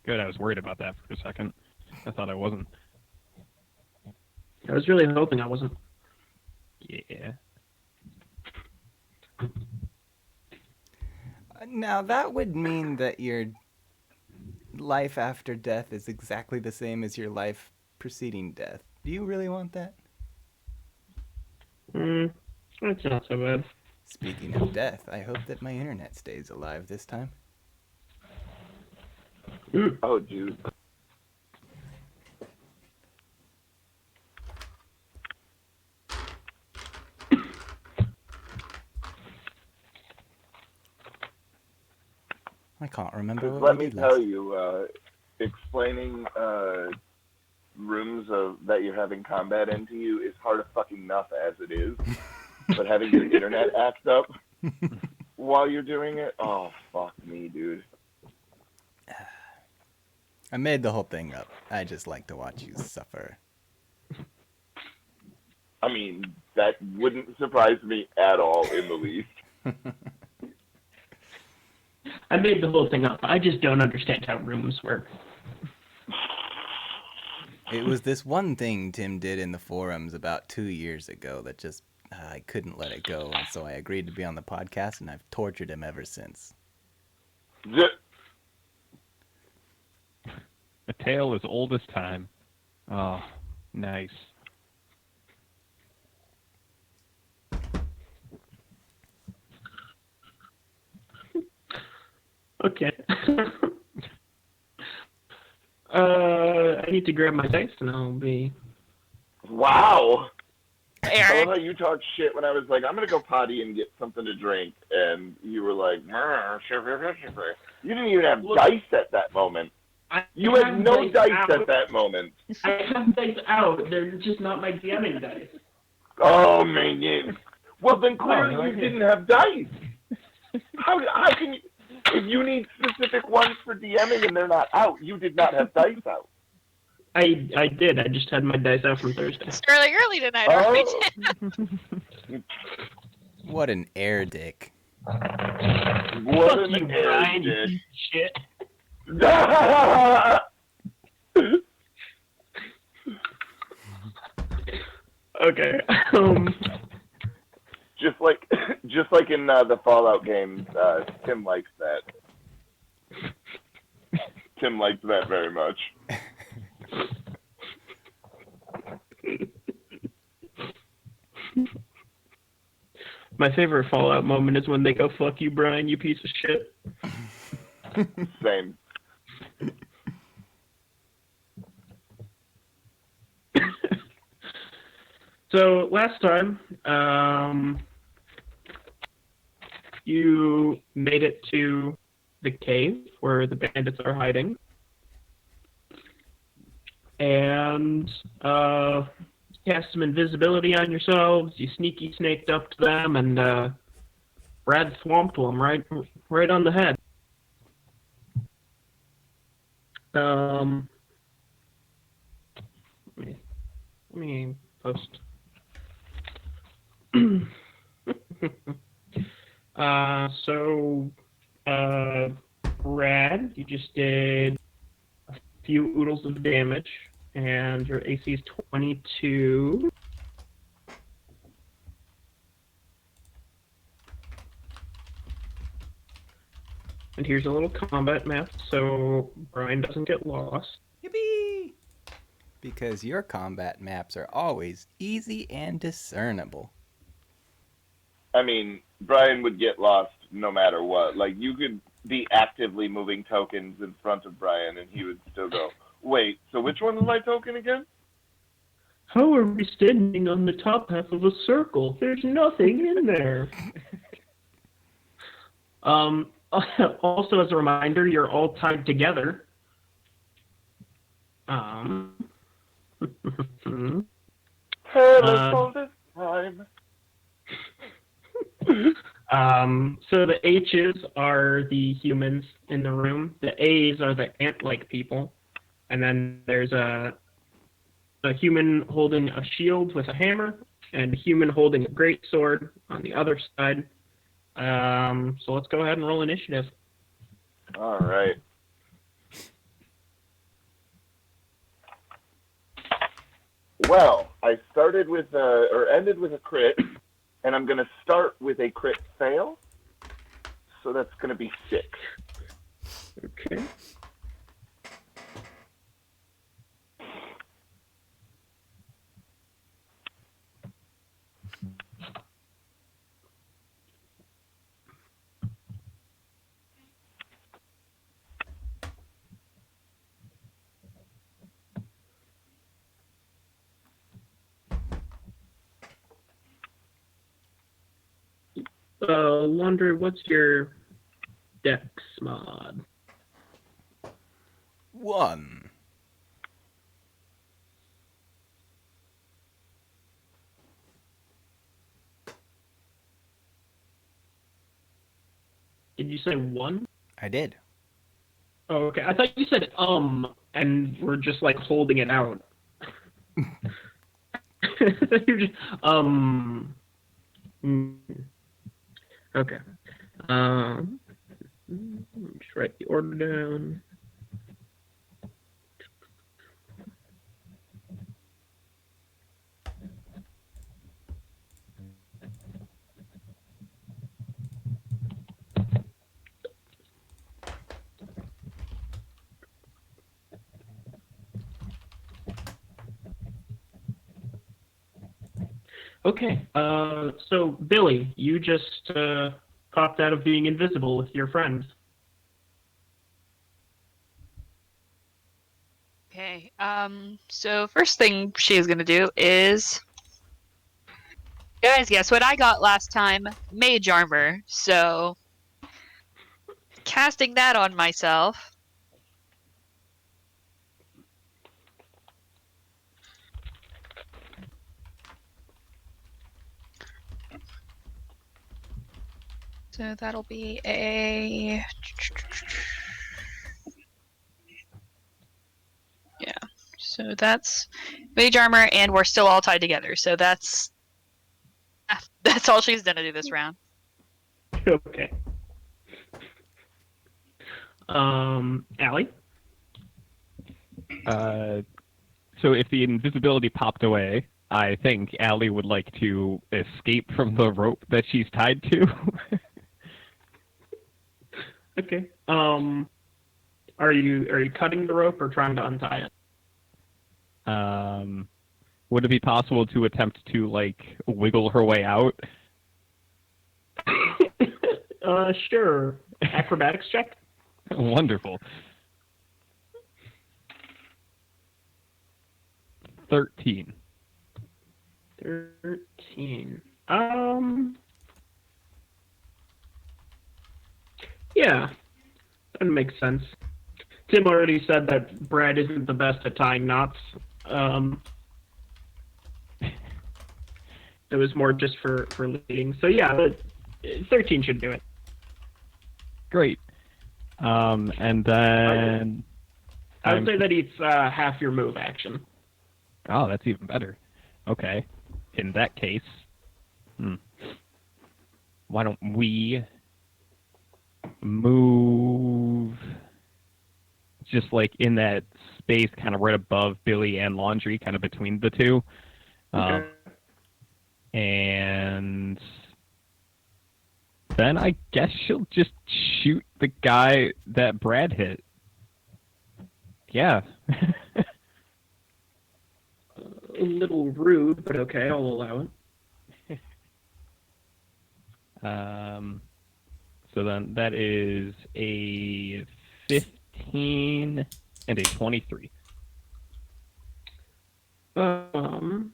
Good, I was worried about that for a second. I thought I wasn't. I was really hoping I wasn't. Yeah. Now, that would mean that your life after death is exactly the same as your life preceding death. Do you really want that? That's not so bad. Speaking of death, I hope that my internet stays alive this time. Oh, dude. I can't remember what Let we me did tell last. you, explaining rooms that you're having combat into you is hard fucking enough as it is. But having your internet act up while you're doing it, oh, fuck me, dude. I made the whole thing up. I just like to watch you suffer. I mean, that wouldn't surprise me at all in the least. I made the whole thing up. I just don't understand how rooms work. It was this one thing Tim did in the forums about 2 years ago that just, I couldn't let it go, and so I agreed to be on the podcast, and I've tortured him ever since. A tale as old as time. Oh, nice. Okay. I need to grab my dice and I'll be... Wow! I Eric. love how you talked shit when I was like, I'm going to go potty and get something to drink, and you were like, you didn't even have dice at that moment. You had no dice at that moment. I have dice out. They're just not my DMing dice. Oh, man. Well, then clearly you didn't have dice. How can you... If you need specific ones for DMing and they're not out, you did not have dice out. I did. I just had my dice out from Thursday. Early tonight, right? What an air dick. What Fuck an you, air Brian, you dick. piece of shit. Okay. Just like in the Fallout games, Tim likes that. Tim likes that very much. My favorite Fallout moment is when they go, "Fuck you, Brian, you piece of shit." Same. So last time, you made it to the cave where the bandits are hiding, and cast some invisibility on yourselves. You sneaky snaked up to them, and Brad swamped them right on the head. Let me post. Brad, you just did a few oodles of damage, and your AC is 22. And here's a little combat map, so Brian doesn't get lost. Yippee! Because your combat maps are always easy and discernible. I mean, Brian would get lost no matter what. Like, you could be actively moving tokens in front of Brian, and he would still go, wait, so which one is my token again? How are we standing on the top half of a circle? There's nothing in there. Also, as a reminder, you're all tied together. All this time. So the H's are the humans in the room. The A's are the ant-like people. And then there's a human holding a shield with a hammer, and a human holding a great sword on the other side. So let's go ahead and roll initiative. All right. Well, I started with or ended with a crit, and I'm gonna start with a crit fail. So that's gonna be 6. Okay. Laundry, what's your dex mod? 1. Did you say 1? I did. Oh, okay. I thought you said and we're just like holding it out. You're just hmm. Okay. Just write the order down. Okay. So Billy, you just popped out of being invisible with your friend. Okay. So first thing she is gonna do is, guys, guess what I got last time? Mage armor. So casting that on myself. So that'll be a yeah. So that's mage armor, and we're still all tied together. So that's all she's gonna do this round. Okay. Allie? So if the invisibility popped away, I think Allie would like to escape from the rope that she's tied to. Okay. Are you cutting the rope or trying to untie it? Would it be possible to attempt to like wiggle her way out? Sure. Acrobatics check? Wonderful. 13. 13. Yeah, that makes sense. Tim already said that Brad isn't the best at tying knots. It was more just for leading. So yeah, 13 should do it. Great. And then I would say that eats half your move action. Oh, that's even better. Okay. In that case, why don't we move just like in that space kind of right above Billy and Laundry, kind of between the two. Okay. And then I guess she'll just shoot the guy that Brad hit. Yeah. A little rude, but okay, I'll allow it. So then that is a 15 and a 23. The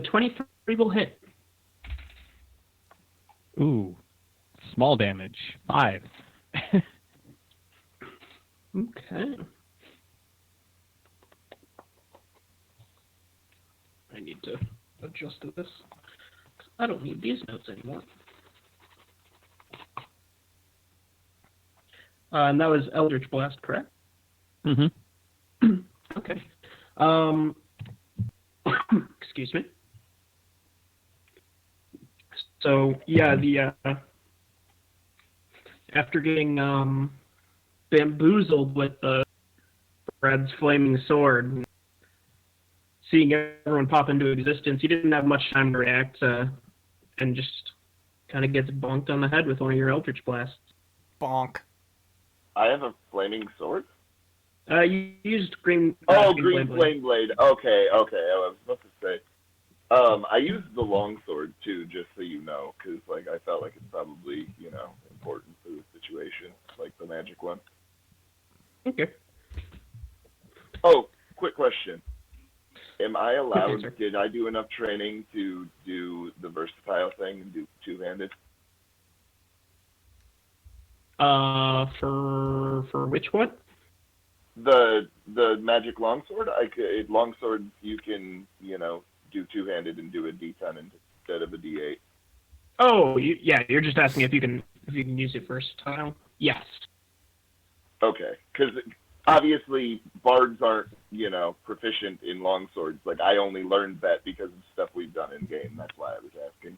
23 will hit. Ooh, small damage, 5. Okay. I need to adjust to this. I don't need these notes anymore. And that was Eldritch Blast, correct? Mm-hmm. Okay. Excuse me. So yeah, the after getting bamboozled with Brad's flaming sword, seeing everyone pop into existence, he didn't have much time to react, and just kind of gets bonked on the head with one of your Eldritch Blasts. Bonk. I have a flaming sword? You used green. Green flame blade. Okay. I was supposed to say. I used the longsword too, just so you know, because like I felt like it's probably important for the situation, like the magic one. Okay. Oh, quick question. Am I allowed? Okay, sir. Did I do enough training to do the versatile thing and do two-handed? For which one? The magic longsword. Longsword. You can do two-handed and do a D10 instead of a D8. Oh, you're just asking if you can use it versatile. Yes. Okay, because obviously bards aren't proficient in longswords. Like I only learned that because of stuff we've done in game. That's why I was asking.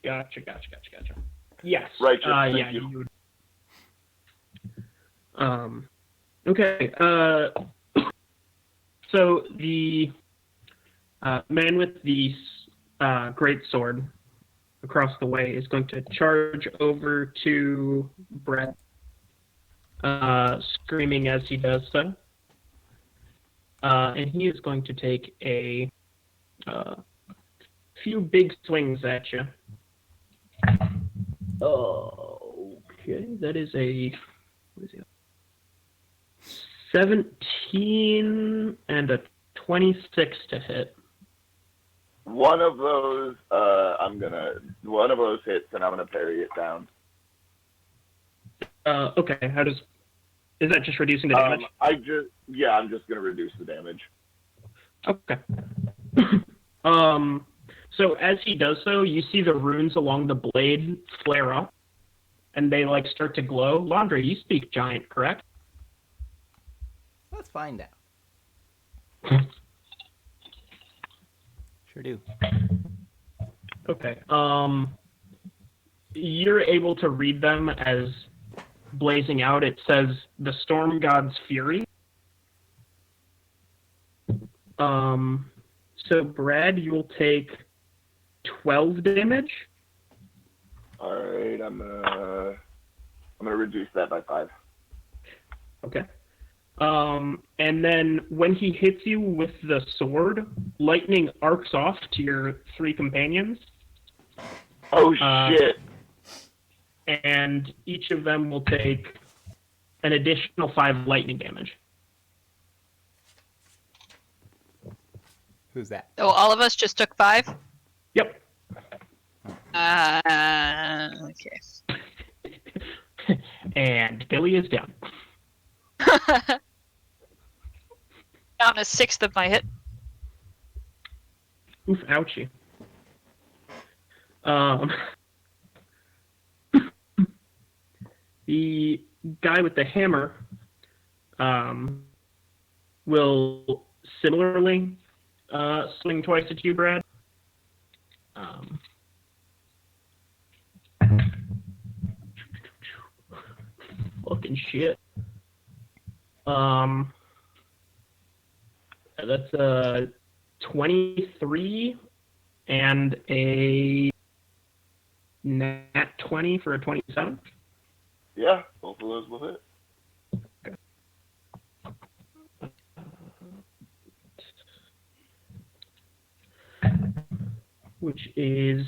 Gotcha. Yes. Righteous. Yeah. Thank you. You would. Okay. So the man with the great sword across the way is going to charge over to Brett, screaming as he does so. And he is going to take a few big swings at you. Okay, that is what is it? 17 and a 26 to hit. One of those hits, and I'm gonna parry it down. Okay, is that just reducing the damage? I'm just gonna reduce the damage. Okay. So as he does so, you see the runes along the blade flare up, and they start to glow. Laundry, you speak giant, correct? Let's find out. Sure do. Okay. You're able to read them as blazing out. It says the Storm God's Fury. So Brad, you will take 12 damage. All right, I'm gonna reduce that by 5. Okay. And then when he hits you with the sword, lightning arcs off to your 3 companions. Oh shit! And each of them will take an additional 5 lightning damage. Who's that? Oh, all of us just took 5? Yep. Okay. And Billy is down. Down a sixth of my hit. Oof, ouchie. The guy with the hammer will similarly swing twice at you, Brad. Fucking shit. That's a 23 and a nat 20 for a 27. Yeah, both of those will hit. Okay. Which is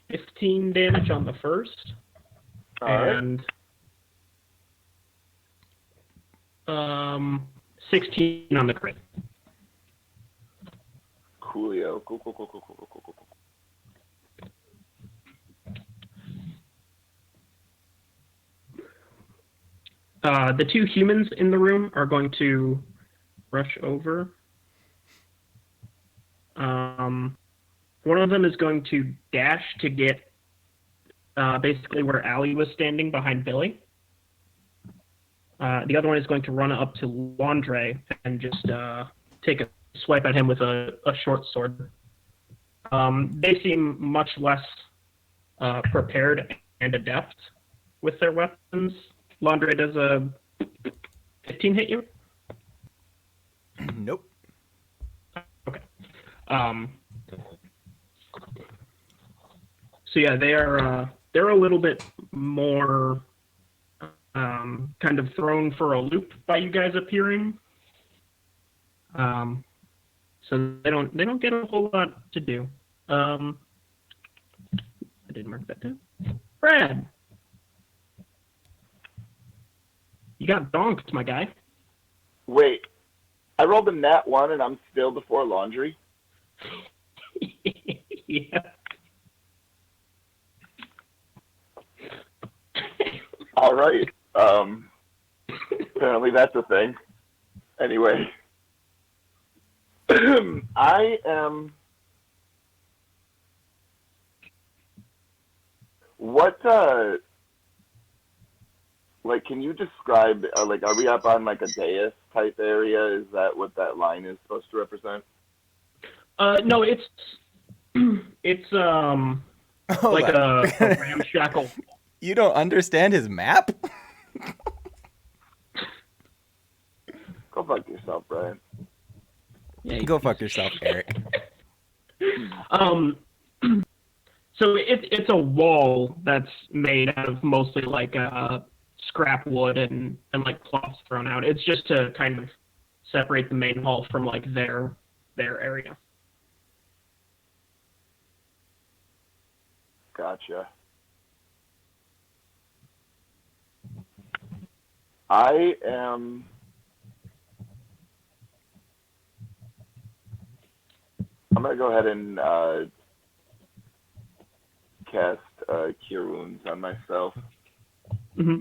15 damage on the first. All right. And 16 on the crit. Coolio. Cool. The 2 humans in the room are going to rush over. One of them is going to dash to get basically where Allie was standing behind Billy. The other one is going to run up to Laundre and just take a swipe at him with a short sword. They seem much less prepared and adept with their weapons Laundry, does a 15 hit you? Nope. Okay. So yeah, they're a little bit more kind of thrown for a loop by you guys appearing. So they don't get a whole lot to do. I didn't mark that down. Brad, you got donked, my guy. Wait, I rolled a nat 1 and I'm still before laundry? Yeah. All right. Apparently that's a thing. Anyway. I am... What, like, can you describe, like, are we up on, like, a dais type area? Is that what that line is supposed to represent? No, it's Hold like on. a ramshackle. You don't understand his map? Go fuck yourself, Brian. Yeah, Go fuck yourself, Eric. So it's a wall that's made out of mostly like scrap wood and like cloths thrown out. It's just to kind of separate the main hall from like their area. Gotcha. I am... I'm going to go ahead and cast Cure Wounds on myself. Mm-hmm.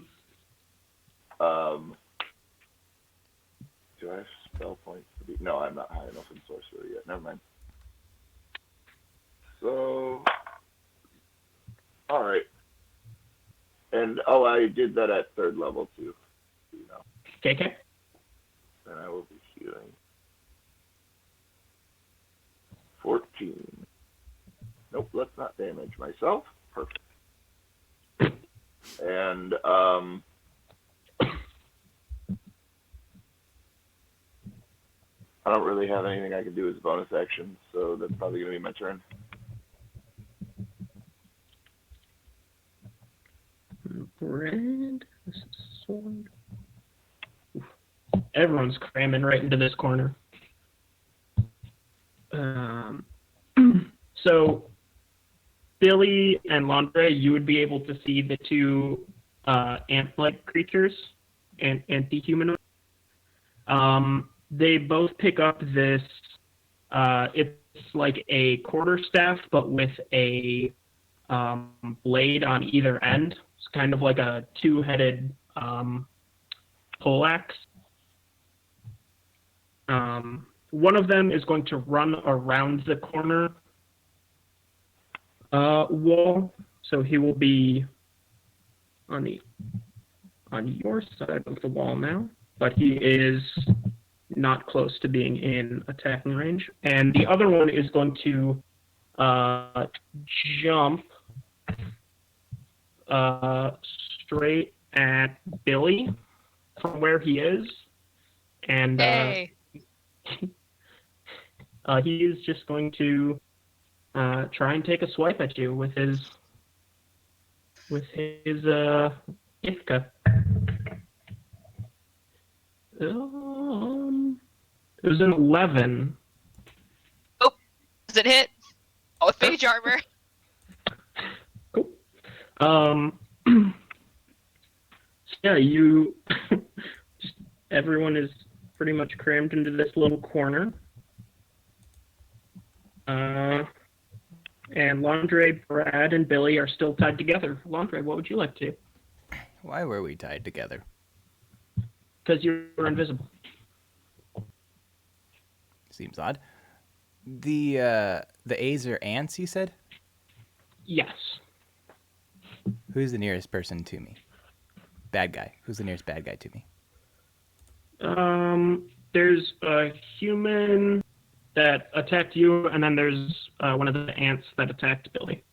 Do I have spell points to be... No, I'm not high enough in Sorcerer yet. Never mind. So... Alright. And, oh, I did that at 3rd level, too. You know. Okay. Then I will be healing. 14. Nope, let's not damage myself. Perfect. And, I don't really have anything I can do as a bonus action, so that's probably going to be my turn. Brand. This is sword. Oof. Everyone's cramming right into this corner. So, Billy and Landre, you would be able to see the two ant-like creatures, anti-humanoid. They both pick up this. It's like a quarterstaff, but with a blade on either end. It's kind of like a two-headed poleaxe. One of them is going to run around the corner wall, so he will be on your side of the wall now, but he is not close to being in attacking range. And the other one is going to jump straight at Billy from where he is, and Hey. he is just going to try and take a swipe at you with his Ifka. It was an 11. Does it hit? Oh, with mage armor. Cool. Yeah, you. Just, everyone is pretty much crammed into this little corner. And Landre, Brad, and Billy are still tied together. Landre, what would you like to do? Why were we tied together? Because you were invisible. Seems odd. The A's are ants, you said? Yes. Who's the nearest person to me? Bad guy. Who's the nearest bad guy to me? There's a human that attacked you, and then there's one of the ants that attacked Billy.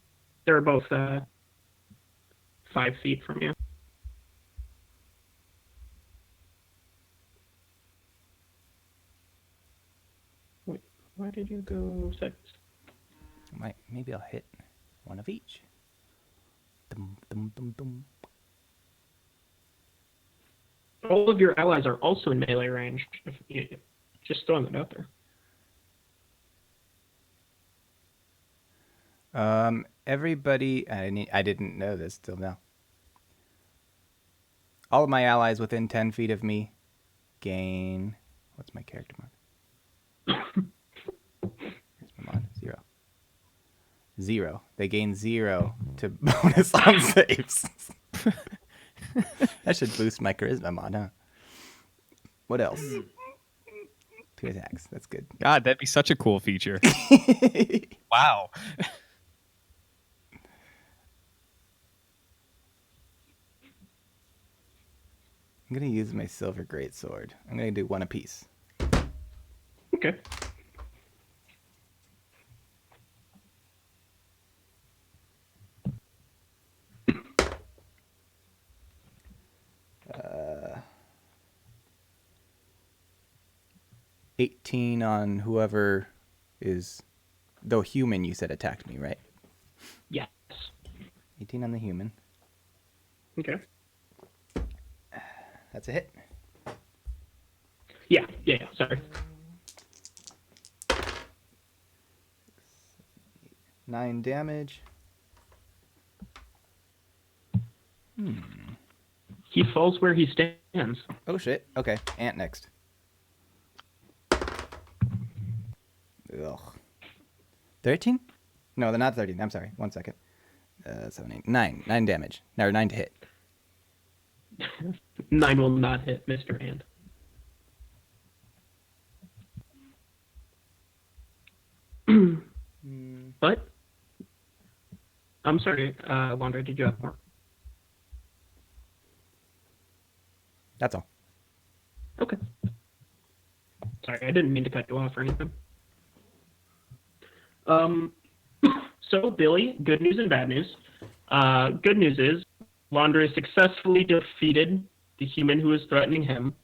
They're both 5 feet from you. Why did you go 6? Maybe I'll hit one of each. Dum, dum, dum, dum. All of your allies are also in melee range. Just throwing it out there. Everybody, I didn't know this till now. All of my allies within 10 feet of me gain. What's my character mark? Here's my mod. 0. 0. They gain 0 to bonus on saves. That should boost my charisma mod, huh? What else? 2 attacks. That's good. God, that'd be such a cool feature. Wow. I'm going to use my silver greatsword. I'm going to do 1 apiece. Okay. Uh, 18 on whoever is... Though human, you said attacked me, right? Yes. 18 on the human. Okay. That's a hit. Yeah, sorry. 9 damage. He falls where he stands. Oh shit. Okay, Ant next. Ugh. 13? No, they're not 13. I'm sorry. 1 second. 7, 8, 9. 9 damage. No, 9 to hit. 9 will not hit Mr. Ant. But I'm sorry, Laundry, did you have more? That's all. Okay. Sorry, I didn't mean to cut you off or anything. So Billy, good news and bad news. Good news is Laundry successfully defeated the human who was threatening him.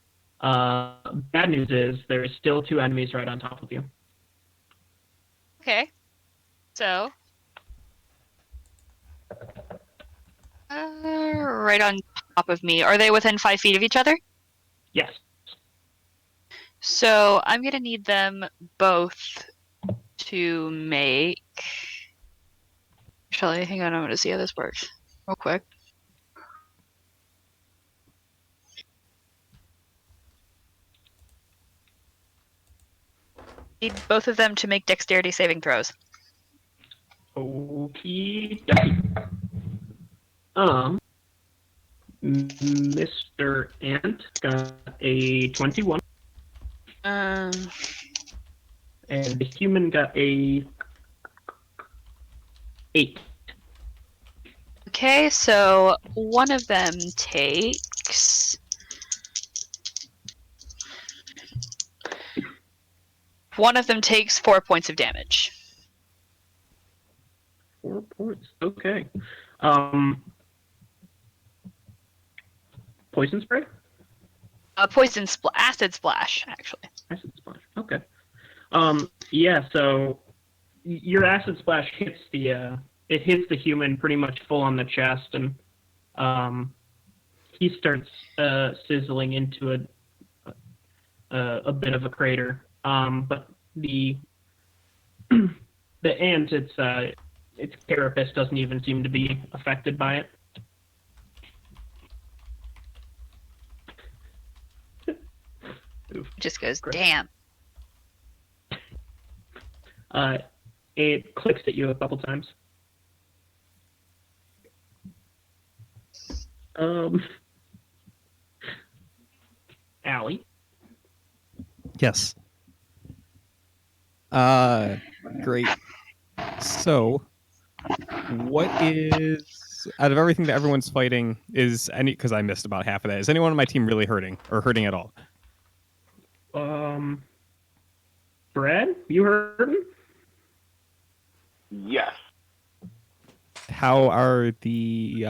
Bad news is there's still 2 enemies right on top of you. Okay. So. Right on top of me. Are they within 5 feet of each other? Yes. So I'm going to need them both to make. Actually, hang on. I'm going to see how this works real quick. Need both of them to make dexterity saving throws. Okie Mr. Ant got a 21, and the human got a 8. Okay, so one of them takes. One of them takes 4 points of damage. 4 points. Okay. Poison spray? Acid splash, actually. Acid splash. Okay. Yeah. So your acid splash hits the human pretty much full on the chest, and he starts sizzling into a bit of a crater. But the ant, its carapace doesn't even seem to be affected by it. Just goes, Great. damn. It clicks at you a couple times. Allie. Yes. Great. So, what is out of everything that everyone's fighting is any? Because I missed about half of that. Is anyone on my team really hurting or hurting at all? Brad, you hurting? Yes. How are the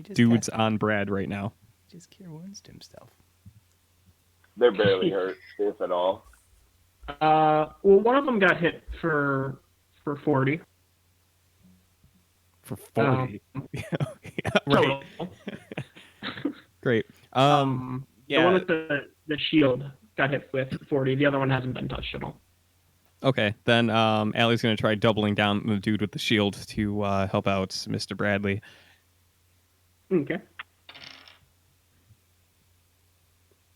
just dudes got- on Brad right now? Just cure wounds to himself. They're barely hurt, if at all. Well, one of them got hit for 40. For 40. Yeah, right. Total. Great. The one Yeah. with the shield got hit with 40. The other one hasn't been touched at all. Okay. Then Allie's gonna try doubling down on the dude with the shield to help out Mr. Bradley. Okay.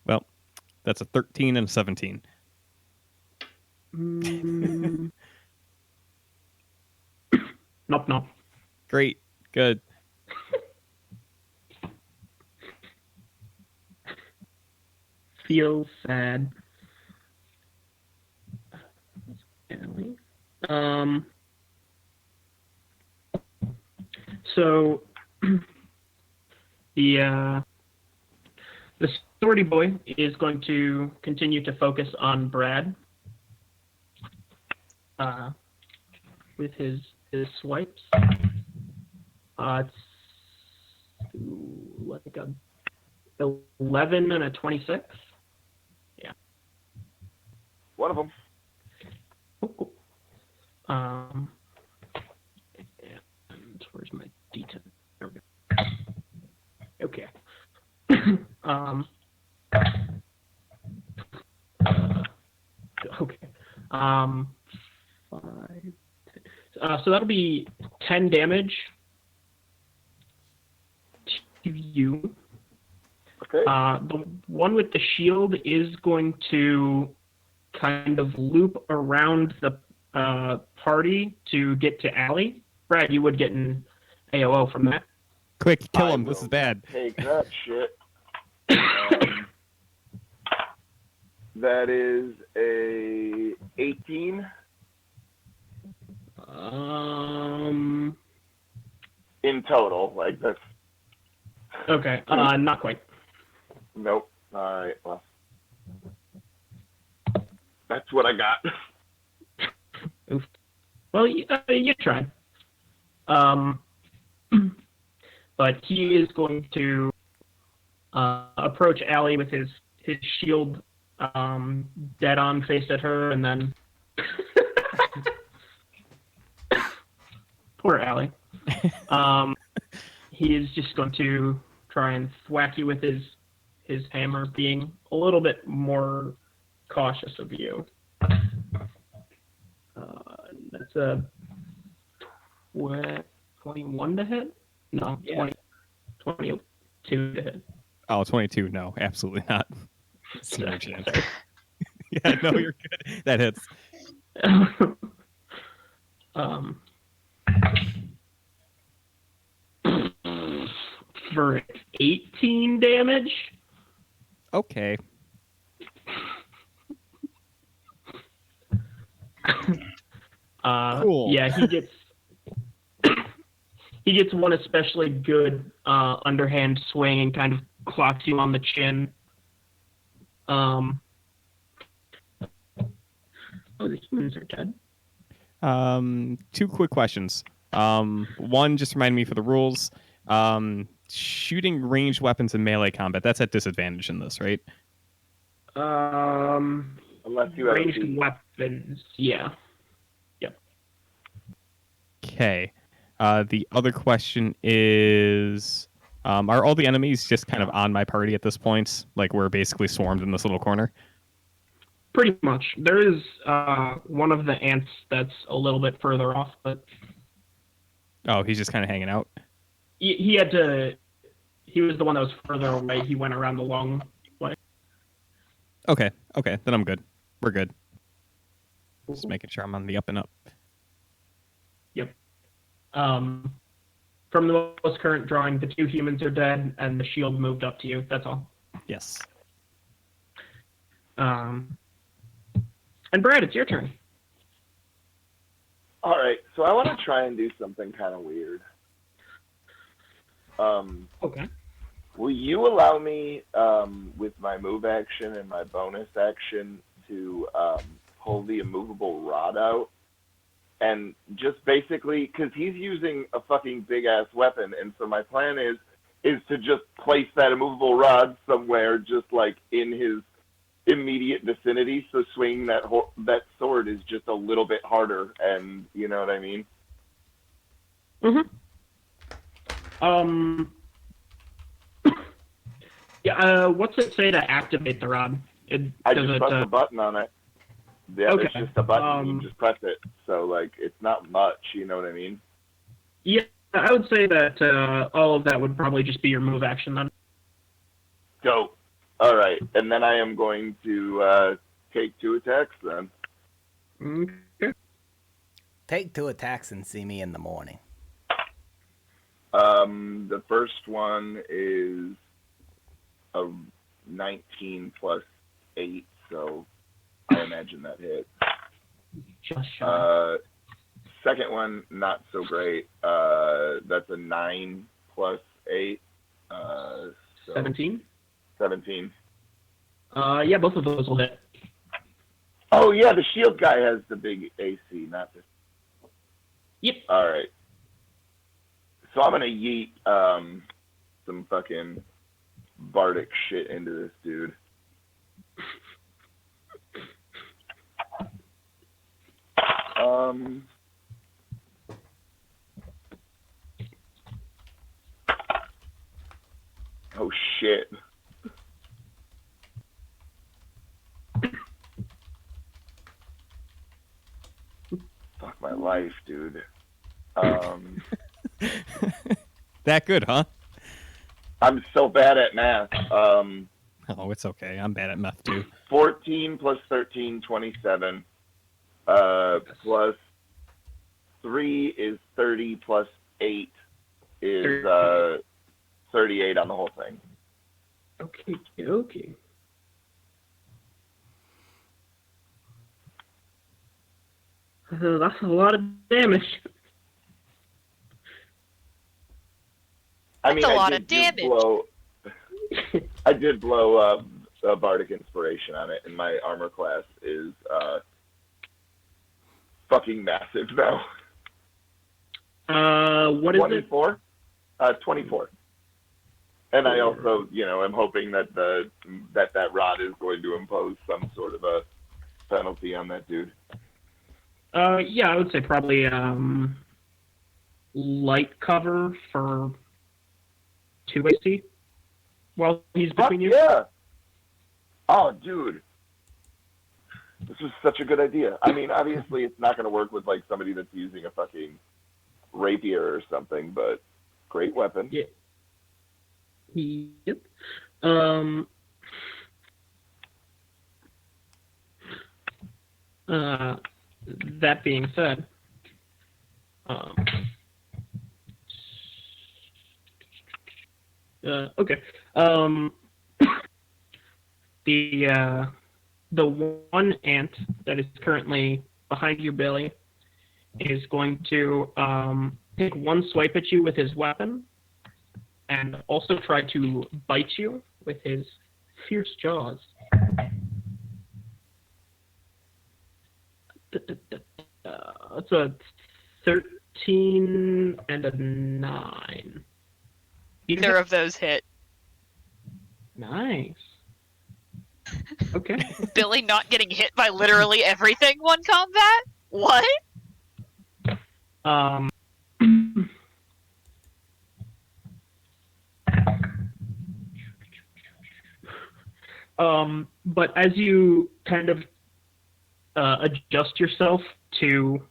Well, that's a 13 and a 17. Nope. Great. Good. Feels sad. So the sorority boy is going to continue to focus on Brad with his swipes. It's like a 11 and a 26. Yeah. One of them. Oh, cool. And where's my D10? There we go. Okay. Okay. 5. So that'll be 10 damage to you. Okay. The one with the shield is going to kind of loop around the party to get to Allie. Brad, you would get an AOO from that. Quick, kill I him. This will is bad. Take that shit. That is a 18. In total, like that's. Okay. Not quite. Nope. All right. Well, that's what I got. Oof. Well, you tried. But he is going to approach Allie with his shield dead on faced at her, and then poor Allie. He is just going to try and thwack you with his hammer, being a little bit more cautious of you. That's a 21 to hit? No, Yeah. 22 to hit. Oh, 22. No, absolutely not. Zero chance. Yeah, no, you're good. That hits. For 18 damage. Okay. Cool. Yeah, he gets one especially good underhand swing and kind of clocks you on the chin. Oh, the humans are dead. 2 quick questions. One, just remind me for the rules. Shooting ranged weapons in melee combat, that's at disadvantage in this, right? Unless you have Ranged weapons, yeah. Yep. Okay. The other question is, are all the enemies just kind of on my party at this point? Like we're basically swarmed in this little corner? Pretty much. There is one of the ants that's a little bit further off, but Oh, he's just kind of hanging out? he had to. He was the one that was further away. He went around the long way. Okay, then I'm good. We're good. Just making sure I'm on the up and up. Yep. From the most current drawing, the 2 humans are dead, and the shield moved up to you. That's all. Yes. And Brad, it's your turn. All right, so I want to try and do something kind of weird. Okay. Will you allow me, with my move action and my bonus action, to pull the immovable rod out? And just basically, because he's using a fucking big-ass weapon, and so my plan is to just place that immovable rod somewhere, just like in immediate vicinity, so swinging that sword is just a little bit harder, and you know what I mean? Yeah, what's it say to activate the rod? I just press the button on it. Yeah, Okay. it's just a button. You just press it. So, like, it's not much, you know what I mean? Yeah, I would say that all of that would probably just be your move action then. Dope. All right. And then I am going to take 2 attacks then. Okay. Take 2 attacks and see me in the morning. The first one is a 19 plus 8, so I imagine that hit. Just shy. Second one, not so great. That's a 9 plus 8. So 17? 17. Yeah, both of those will hit. Oh, yeah, the shield guy has the big AC, not this. Yep. All right. So I'm going to yeet some fucking bardic shit into this dude. Oh, shit. Fuck my life, dude. That good, huh? I'm so bad at math. Oh, it's okay. I'm bad at math too. 14 plus 13, 27. Plus 3 is 30, plus 8 is 38 on the whole thing. Okay. That's a lot of damage. I mean, That's a I lot did of damage. I did blow a bardic inspiration on it, and my armor class is fucking massive now. What is 24? 24. And I also, am hoping that that rod is going to impose some sort of a penalty on that dude. Yeah, I would say probably light cover for 2 AC while he's between you. Yeah. Oh, dude. This was such a good idea. I mean, obviously it's not going to work with like somebody that's using a fucking rapier or something, but great weapon. Yeah. Yep. That being said, okay. The one ant that is currently behind you, Billy, is going to take one swipe at you with his weapon, and also try to bite you with his fierce jaws. It's a 13 and a 9. Either of those hit. Nice. Okay. Billy not getting hit by literally everything one combat? What? But as you kind of adjust yourself to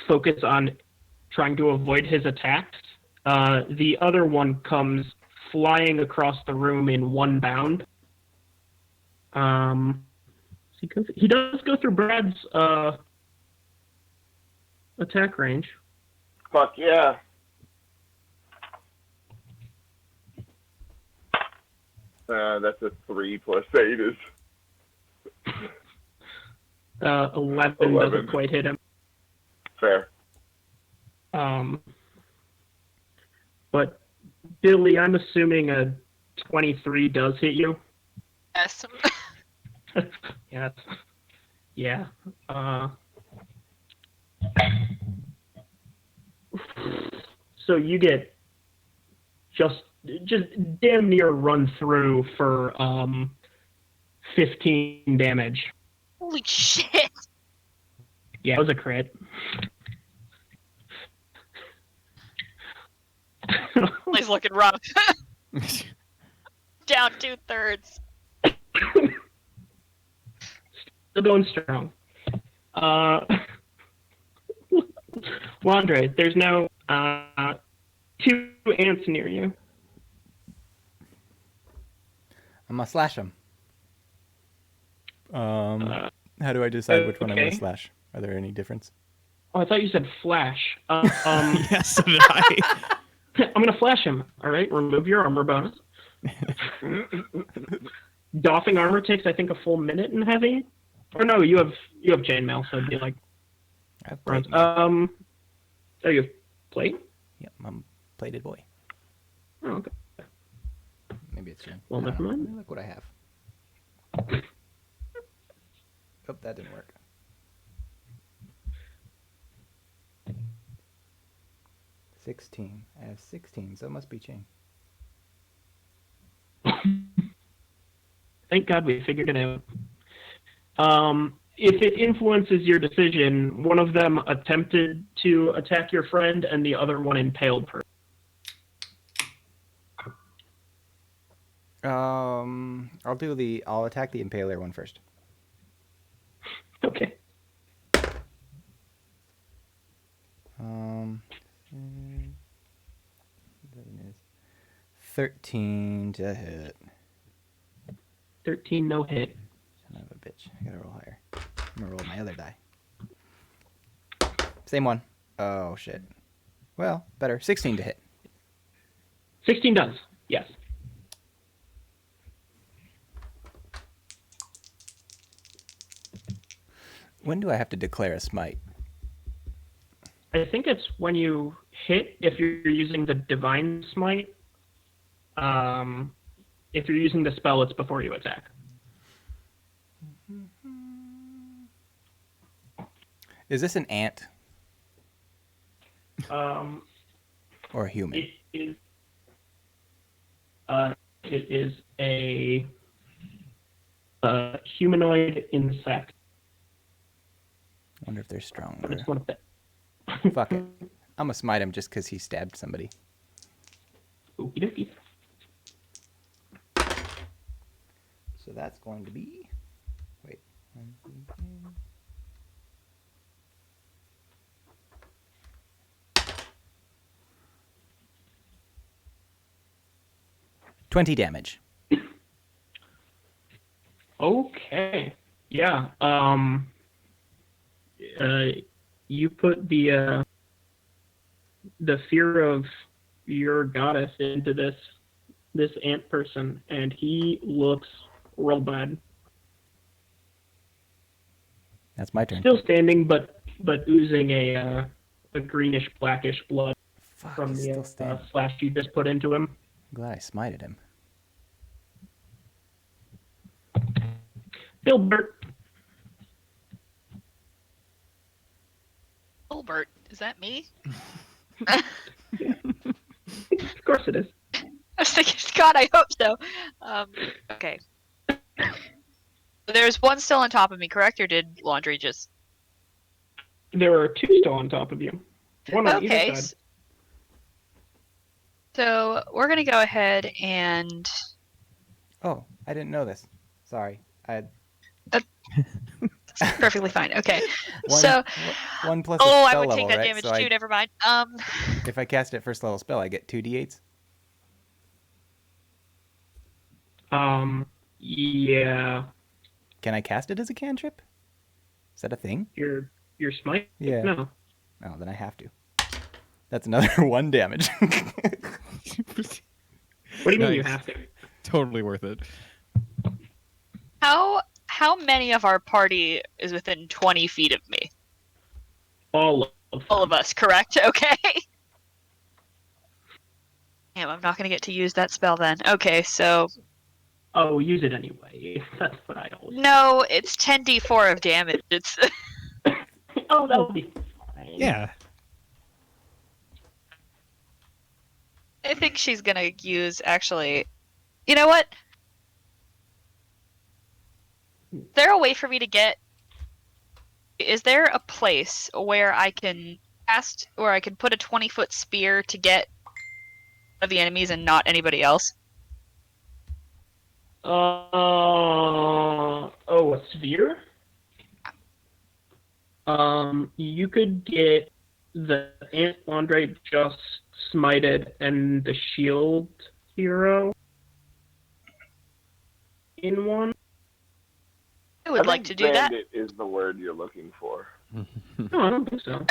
focus on trying to avoid his attacks, the other one comes flying across the room in one bound. He does go through Brad's attack range. Fuck yeah. That's a 3 plus 8 is 11 doesn't quite hit him. fair. But Billy, I'm assuming a 23 does hit you. Yes. Yes. Yeah. So you get just just damn near run through for 15 damage. Holy shit! Yeah, it was a crit. He's looking rough. Down 2/3. Still going strong. Wandre, there's now 2 ants near you. I'm gonna slash them. How do I decide which one I'm gonna okay. slash? Are there any difference? Oh, I thought you said flash. Yes, so did I. I'm gonna flash him. All right, remove your armor bonus. Doffing armor takes, I think, a full minute in heavy. Or no, you have chainmail, so it'd be like. I've Bronze. played. Oh, you have plate? Yep, I'm plated boy. Oh, okay. Maybe it's Jen. Well, never mind. Let me look what I have. Oh, that didn't work. $16. I have 16, so it must be chain. Thank God we figured it out. If it influences your decision, one of them attempted to attack your friend, and the other one impaled her. I'll attack the impaler one first. Okay. That is 13 to hit. 13, no hit. Son of a bitch. I gotta roll higher. I'm gonna roll my other die. Same one. Oh, shit. Well, better. 16 to hit. 16 does, yes. When do I have to declare a smite? I think it's when you hit, if you're using the Divine Smite. If you're using the spell, it's before you attack. Is this an ant Um, or a human? it is a humanoid insect. I wonder if they're But stronger. it's one of the. Fuck it. I'm gonna smite him just because he stabbed somebody. Okie dokie. So that's going to be. Wait. 1, 2, 3. 20 damage. Okay. Yeah. You put the fear of your goddess into this ant person, and he looks real bad. That's my turn. Still standing, but oozing a greenish blackish blood Fuck, from he's the still standing. slash you just put into him. I'm glad I smited him. Filbert. Gilbert, is that me? Of course it is. I was thinking, God, I hope so. Okay. There's one still on top of me, correct? Or did Laundry just... There are 2 still on top of you. One on Okay. either side. So we're going to go ahead and... Oh, I didn't know this. Sorry. Perfectly fine. Okay. One, So... 1 plus Oh, a I spell would level, take that right? damage So too, never mind. if I cast it first level spell, I get 2d8s? Yeah. Can I cast it as a cantrip? Is that a thing? Your smite? Yeah. No. Oh, then I have to. That's another 1 damage. What do you mean you Nice. have to? Totally worth it. How many of our party is within 20 feet of me? All of us, correct? Okay. Damn, I'm not going to get to use that spell then. Okay, so... Oh, use it anyway. That's what I always. No, it's 10d4 of damage. It's... Oh, that'll be fine. Yeah. I think she's gonna use actually. You know what? Is there a way for me to get? Is there a place where I can cast, or I can put a 20-foot spear to get of the enemies and not anybody else? A sphere? You could get the Ant Laundry just smited and the shield hero in one. I would I like think to do that. bandit is the word you're looking for. No, I don't think so.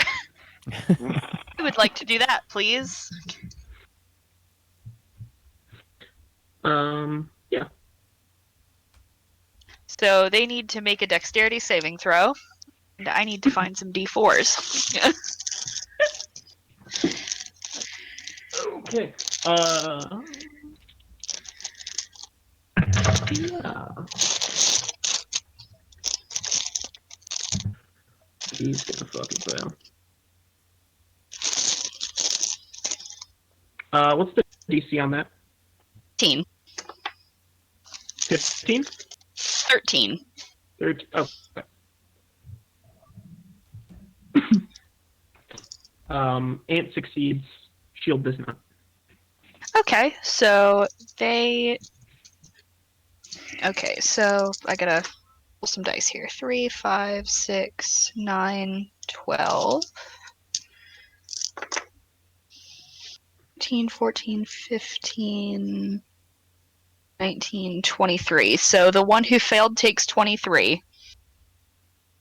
I would like to do that, please. Yeah. So they need to make a dexterity saving throw, and I need to find some d4s. Okay. Yeah. He's gonna fucking fail. What's the DC on that? 13. 15? 13. 13. Oh. Okay. Ant succeeds. Shield does not. Okay, so they. Okay, so I gotta roll some dice here. 3, 5, 6, 9, 12. 13, 14, 15, 19, 23. So the one who failed takes 23.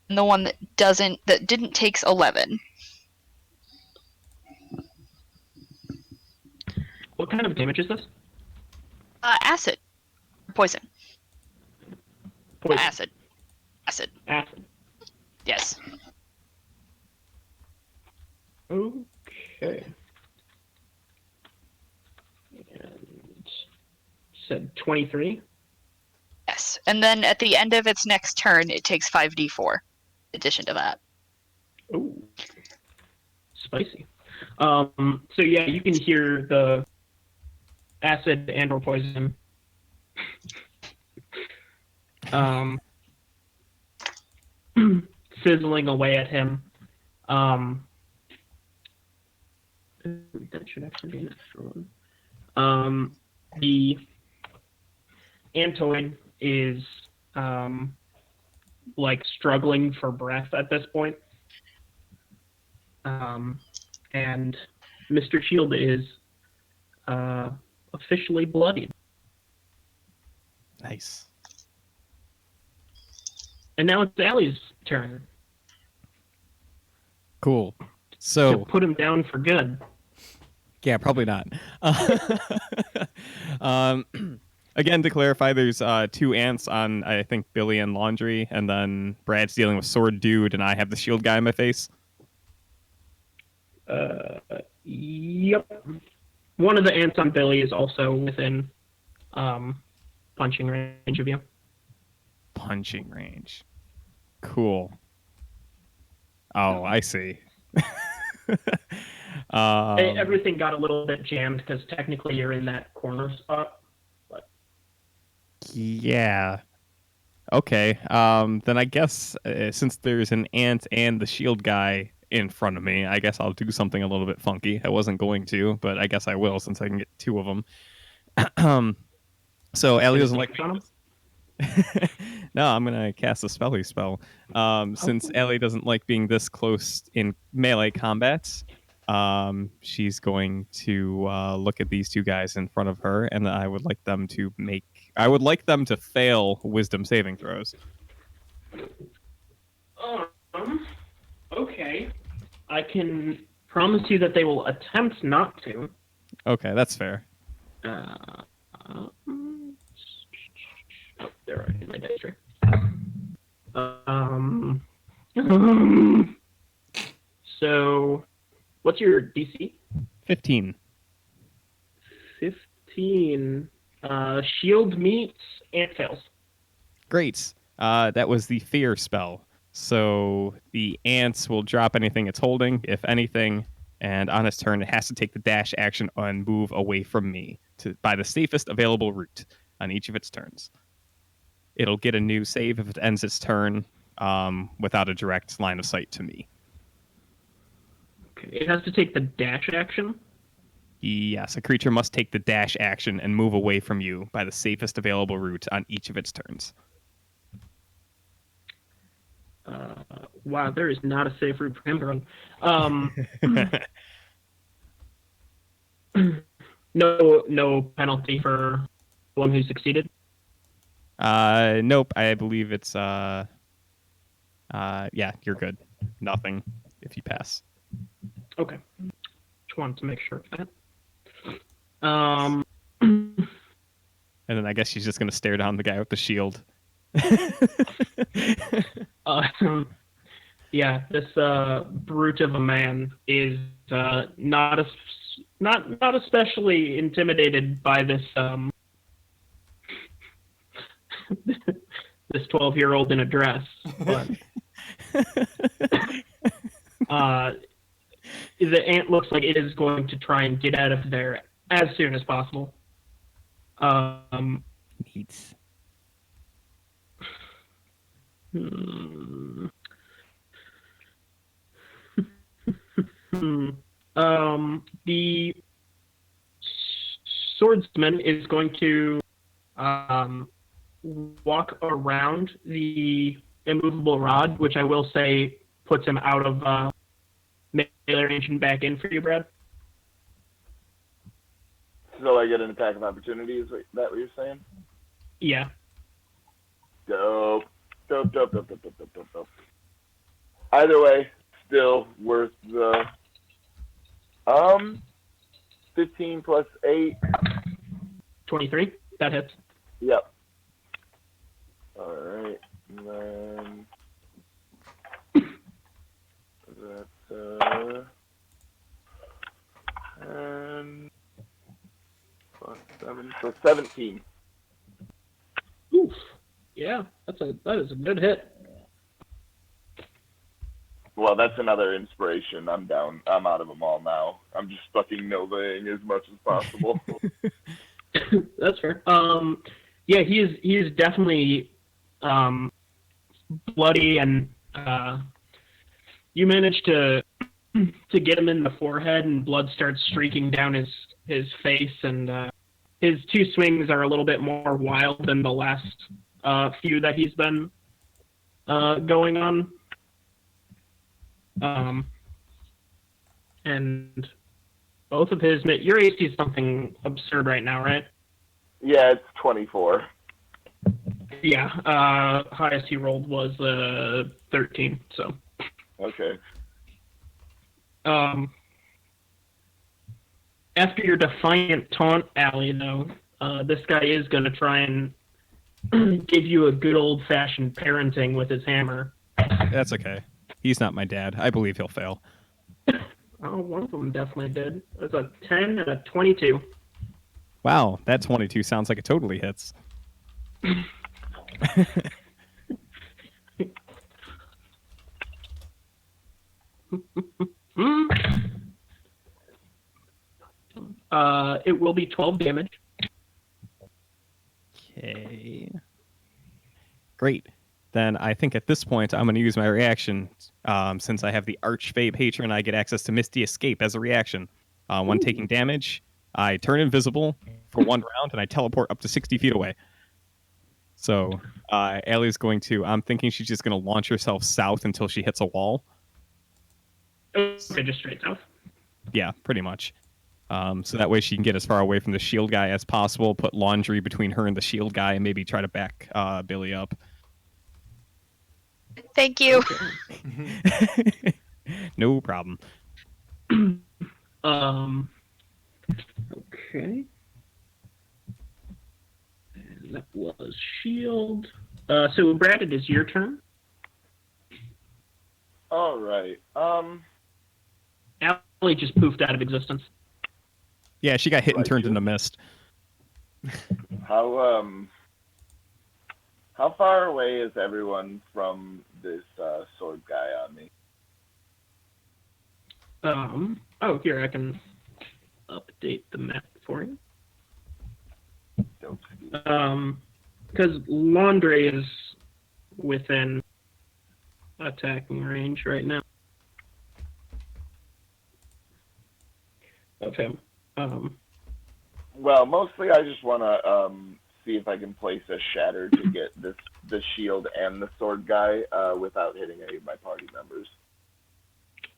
And the one that didn't takes 11. What kind of damage is this? Acid. Poison. Poison. Acid. Acid. Acid. Yes. Okay. And said 23. Yes. And then at the end of its next turn, it takes 5d4 in addition to that. Oh, spicy. So yeah, you can hear the acid and or poison. Sizzling away at him. That should actually be an extra one. The Antoid is like struggling for breath at this point. And Mr. Shield is officially bloodied. Nice. And now it's Allie's turn Cool. to So put him down for good. yeah, probably not. um, again, to clarify, there's 2 ants on I think Billy and Laundry, and then Brad's dealing with Sword Dude, and I have the shield guy in my face. Yep. One of the ants on Billy is also within punching range of you. Punching range. Cool. Oh, I see. Everything got a little bit jammed because technically you're in that corner spot. But Yeah. Okay. Then I guess since there's an ant and the shield guy in front of me, I guess I'll do something a little bit funky. I wasn't going to, but I guess I will since I can get 2 of them. So Ellie doesn't like on him? No, I'm gonna cast a spelly spell. Since Ellie doesn't like being this close in melee combats, she's going to look at these 2 guys in front of her, and I would like them to fail wisdom saving throws. Okay. I can promise you that they will attempt not to. Okay, that's fair. Oh, there are in my dice tray. So, what's your DC? 15. 15. Shield meets ant fails. Great. That was the fear spell. So the ants will drop anything it's holding. If anything, And on its turn, it has to take the dash action and move away from me by the safest available route on each of its turns. It'll get a new save if it ends its turn without a direct line of sight to me. Okay. It has to take the dash action. Yes, a creature must take the dash action and move away from you by the safest available route on each of its turns. Wow, there is not a safe route for him to run. No penalty for one who succeeded. Nope. I believe it's yeah, you're good. Nothing if you pass. Okay. Just wanted to make sure of that. And then I guess she's just gonna stare down the guy with the shield. Yeah, this brute of a man is not especially intimidated by this this 12-year-old in a dress, but the ant looks like it is going to try and get out of there as soon as possible. Neat. The swordsman is going to walk around the immovable rod, which I will say puts him out of melee range and back in for you, Brad. So I get an attack of opportunity, is that what you're saying? Yeah. Dope. Either way, still worth the 15 plus 8. 23. That hits. Yep. Alright. And then that's and plus 7, so 17. Oof. Yeah, that is a good hit. Well, that's another inspiration. I'm down. I'm out of them all now. I'm just fucking Novaing as much as possible. That's fair. Yeah, he is definitely bloody, and you manage to get him in the forehead, and blood starts streaking down his face, and his two swings are a little bit more wild than the last few that he's been going on. And both of his, your AC is something absurd right now, right? Yeah, it's 24. Yeah, highest he rolled was 13. So. Okay. After your defiant taunt, Allie, though, this guy is going to try and give you a good old-fashioned parenting with his hammer. That's okay. He's not my dad. I believe he'll fail. Oh, one of them definitely did. It was a 10 and a 22. Wow, that 22 sounds like it totally hits. It will be 12 damage. Okay. Great. Then I think at this point I'm going to use my reaction. Since I have the Archfey Patron, I get access to Misty Escape as a reaction. When taking damage, I turn invisible for 1 round and I teleport up to 60 feet away. So Allie's going to, I'm thinking she's just going to launch herself south until she hits a wall. Okay, just straight south. Yeah, pretty much. So that way she can get as far away from the shield guy as possible, put laundry between her and the shield guy, and maybe try to back Billy up. Thank you. No problem. Okay. And that was shield. So Brad, it is your turn. All right. Allie just poofed out of existence. Yeah, she got hit and turned into mist. How far away is everyone from this sword guy on me? Oh, here, I can update the map for you. Don't ski. Because Laundry is within attacking range right now of him. Well, mostly I just want to see if I can place a shatter to get the shield and the sword guy without hitting any of my party members.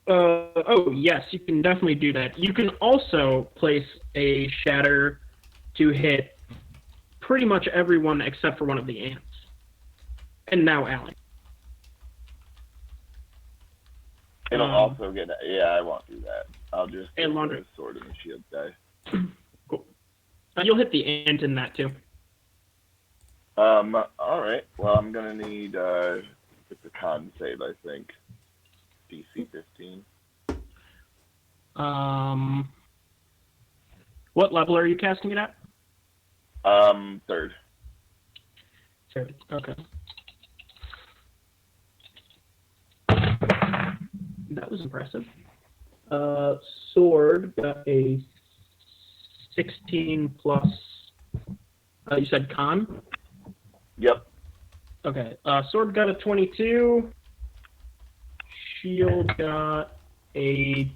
Oh, yes, you can definitely do that. You can also place a shatter to hit pretty much everyone except for one of the ants. And now Allie. It'll also get... Yeah, I won't do that. I'll just get And Laundry. the sword and the shield guy. Cool. You'll hit the ant in that, too. Alright. Well, I'm going to need... it's a con save, I think. DC 15. What level are you casting it at? Third. Third. Okay. That was impressive. Sword got a 16 plus. You said con? Yep. Okay. Sword got a 22. Shield got a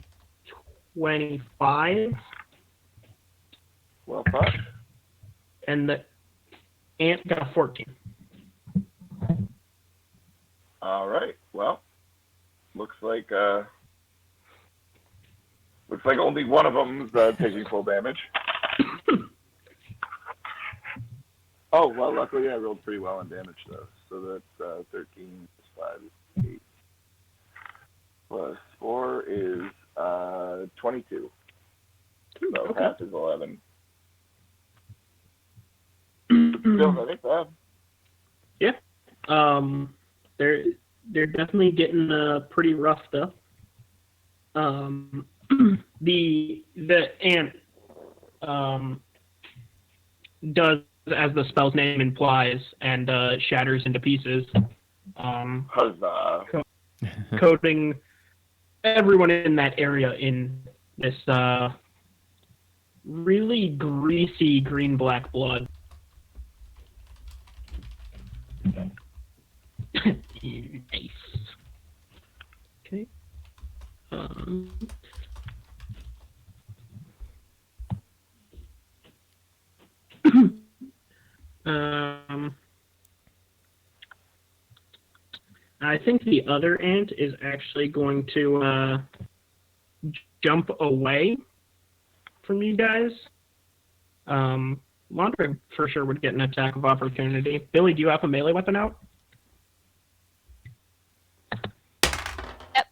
25. Well, fuck. And the ant got a 14. Alright. Well, looks like only one of them's taking full damage. Oh, well, luckily I rolled pretty well on damage, though. So that's 13 plus 5 is 8. Plus 4 is 22. So Okay. half is 11. Still, I think bad. Yeah. They're definitely getting pretty rough though. The ant does as the spell's name implies and shatters into pieces. Huzzah. Coating everyone in that area in this really greasy green-black blood. Nice. Okay. I think the other ant is actually going to jump away from you guys. Laundry for sure would get an attack of opportunity. Billy, do you have a melee weapon out? Yep.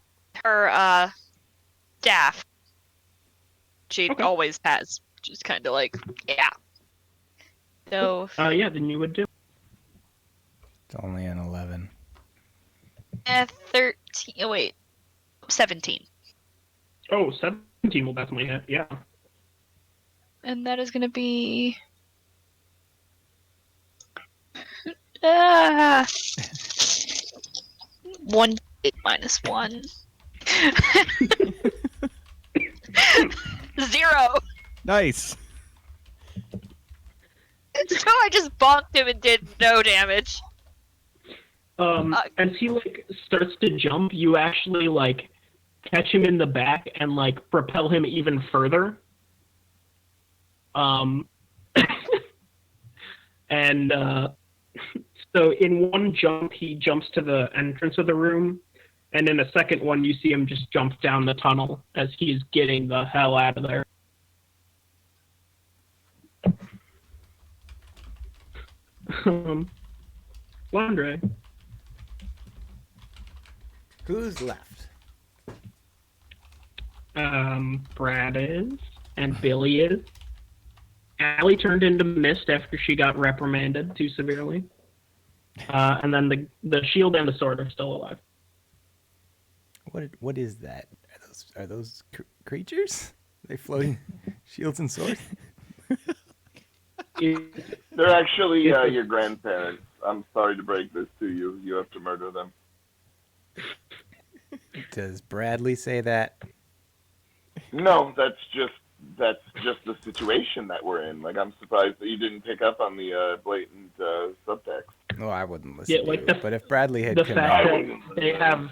Her staff. She Okay. always has. Just kind of like, yeah. So Yeah, then you would do. It's only an 11. 13. Oh, wait. 17. Oh, 17 will definitely hit, yeah. And that is going to be 1 minus 1. 0. Nice. So I just bonked him and did no damage. As he starts to jump, you actually catch him in the back and propel him even further. And so in one jump he jumps to the entrance of the room, and in a second one you see him just jump down the tunnel as he's getting the hell out of there. Laundry. Who's left? Brad is, and Billy is. Allie turned into mist after she got reprimanded too severely. And then the shield and the sword are still alive. What is that? Are those creatures? Are they floating shields and swords? They're actually your grandparents. I'm sorry to break this to you. You have to murder them. Does Bradley say that? No, that's just the situation that we're in. Like, I'm surprised that you didn't pick up on the blatant subtext. Well, I wouldn't listen to you. The, But if Bradley had the come fact in, that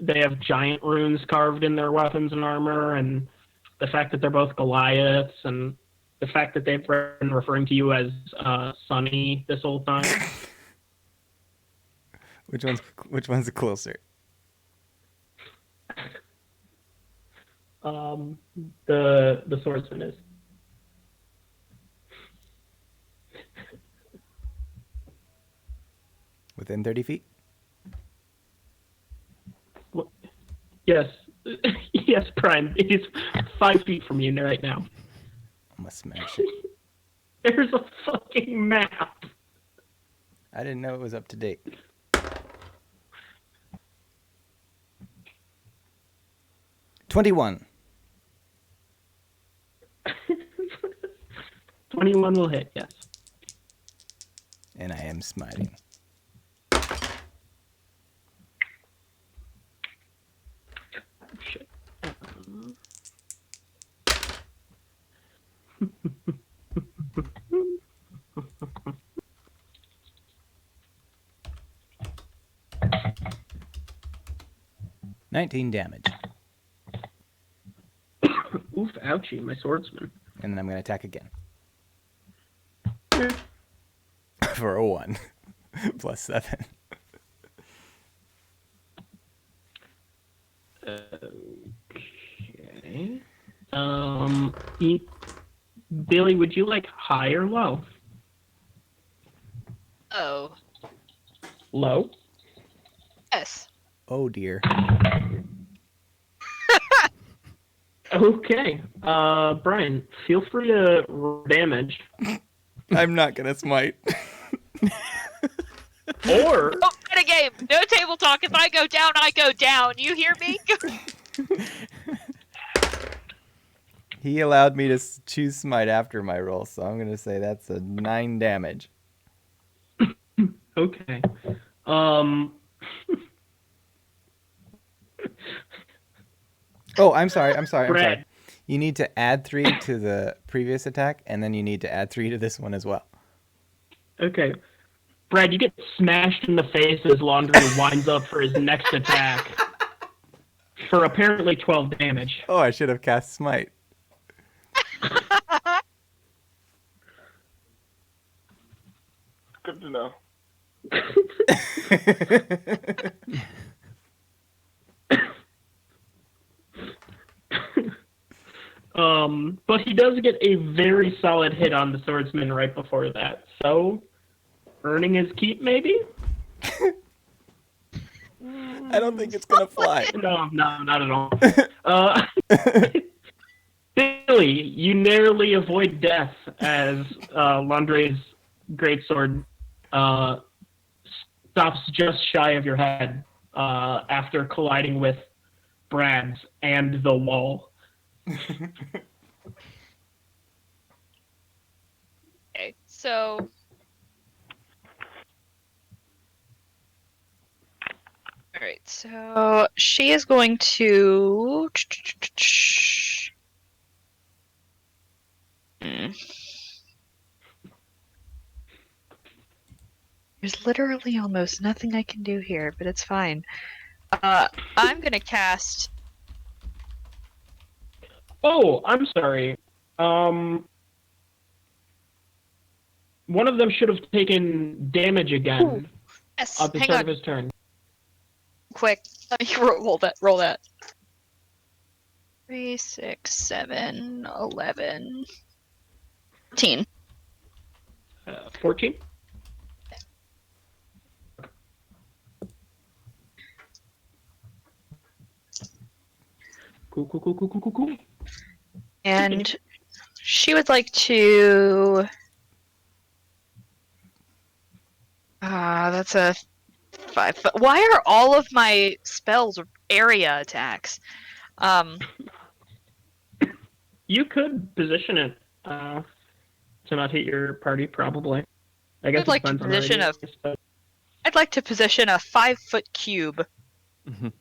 they have giant runes carved in their weapons and armor, and the fact that they're both Goliaths, and the fact that they've been referring to you as Sonny this whole time. which one's closer? The swordsman is. Within 30 feet? Yes. Yes, Brian. He's 5 feet from you right now. I'm gonna smash it. There's a fucking map. I didn't know it was up to date. $21. 21 will hit, yes. And I am smiting. Shit. 19 damage. Oof, ouchie, my swordsman. And then I'm going to attack again. For a 1. Plus 7. Okay. Billy, would you like high or low? Oh. Low? Yes. Oh dear. Okay. Brian, feel free to roll damage. I'm not going to smite. Or Oh, game. No table talk. If I go down, I go down. You hear me? He allowed me to choose smite after my roll, so I'm going to say that's a 9 damage. okay. Oh, I'm sorry. Brad. You need to add 3 to the previous attack, and then you need to add 3 to this one as well. Okay. Brad, you get smashed in the face as Laundry winds up for his next attack. For apparently 12 damage. Oh, I should have cast smite. Good to know. But he does get a very solid hit on the swordsman right before that. So, earning his keep, maybe? I don't think it's going to fly. No, not at all. Billy, you narrowly avoid death as Landre's greatsword stops just shy of your head after colliding with Brad's and the wall. Okay, so all right, so she is going to There's literally almost nothing I can do here, but it's fine. I'm gonna cast. Oh, I'm sorry. One of them should have taken damage again Yes, at the hang start on, of his turn. quick. Let me roll that. Roll that. 3, 6, 7, 11, 14. 14? Cool. And she would like to. That's a 5. But why are all of my spells area attacks? You could position it to not hit your party, probably. I guess I'd like to it depends on position radius, but- I'd like to position a 5-foot cube. Mhm.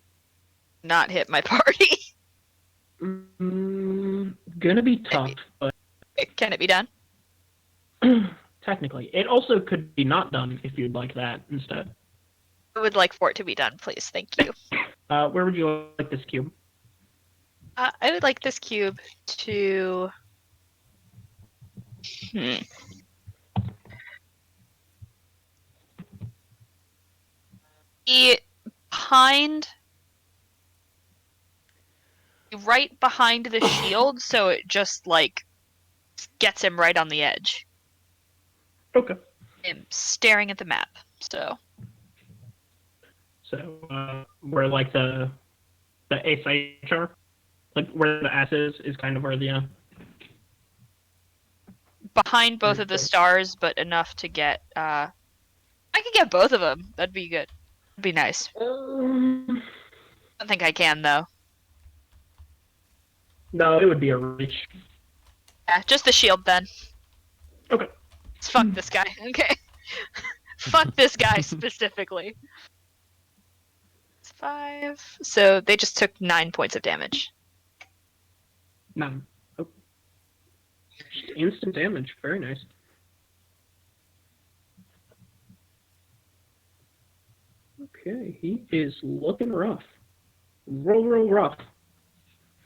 Not hit my party. gonna be tough, but Can it be done? technically, it also could be not done if you'd like that instead. I would like for it to be done, please. Thank you. Where would you like this cube? I would like this cube to. Hmm. Be behind, right behind the shield, so it just like gets him right on the edge. Okay. I'm staring at the map, so So where like the SH are, like where the S is kind of where the behind both of the stars, but enough to get. I can get both of them. That'd be good. That'd be nice. I don't think I can though. No, it would be a reach. Yeah, just the shield then. Okay. Fuck this guy. Okay. Fuck this guy specifically. It's 5. So they just took 9 points of damage. No. Oh. Just instant damage. Very nice. Okay, he is looking rough. Real rough.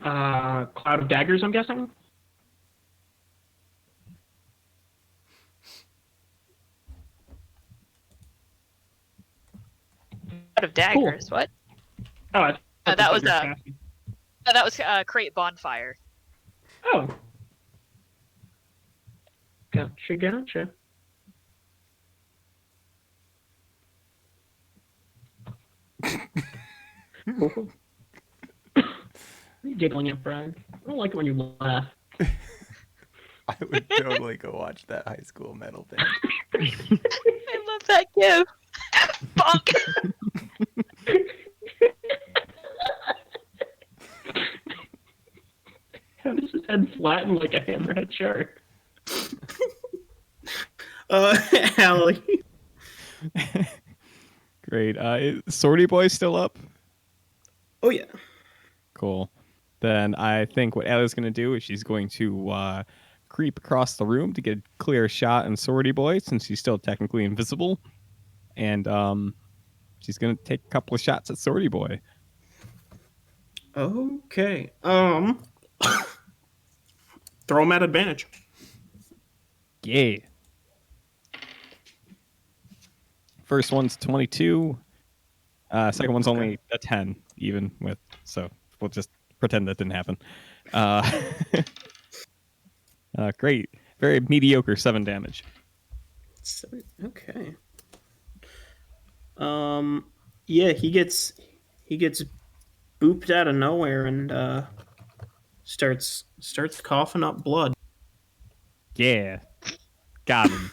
Cloud of daggers, I'm guessing? Out of daggers. What? Oh, that was that was create bonfire. Oh. Gotcha. What are you giggling at, Brian? I don't like it when you laugh. I would totally go watch that High School Metal band. I love that gif. Bonk. How does his head flatten like a hammerhead shark? Allie. Great. Is Swordy Boy still up? Oh yeah. Cool. Then I think what Allie's going to do is she's going to creep across the room to get a clear shot on Swordy Boy since he's still technically invisible. And she's going to take a couple of shots at Swordy Boy. Okay. Throw him at advantage. Yeah. First one's 22. Second one's only a 10, even with. So we'll just pretend that didn't happen. Great. Very mediocre 7 damage. Okay. Yeah, he gets booped out of nowhere and starts coughing up blood. Yeah. Got him.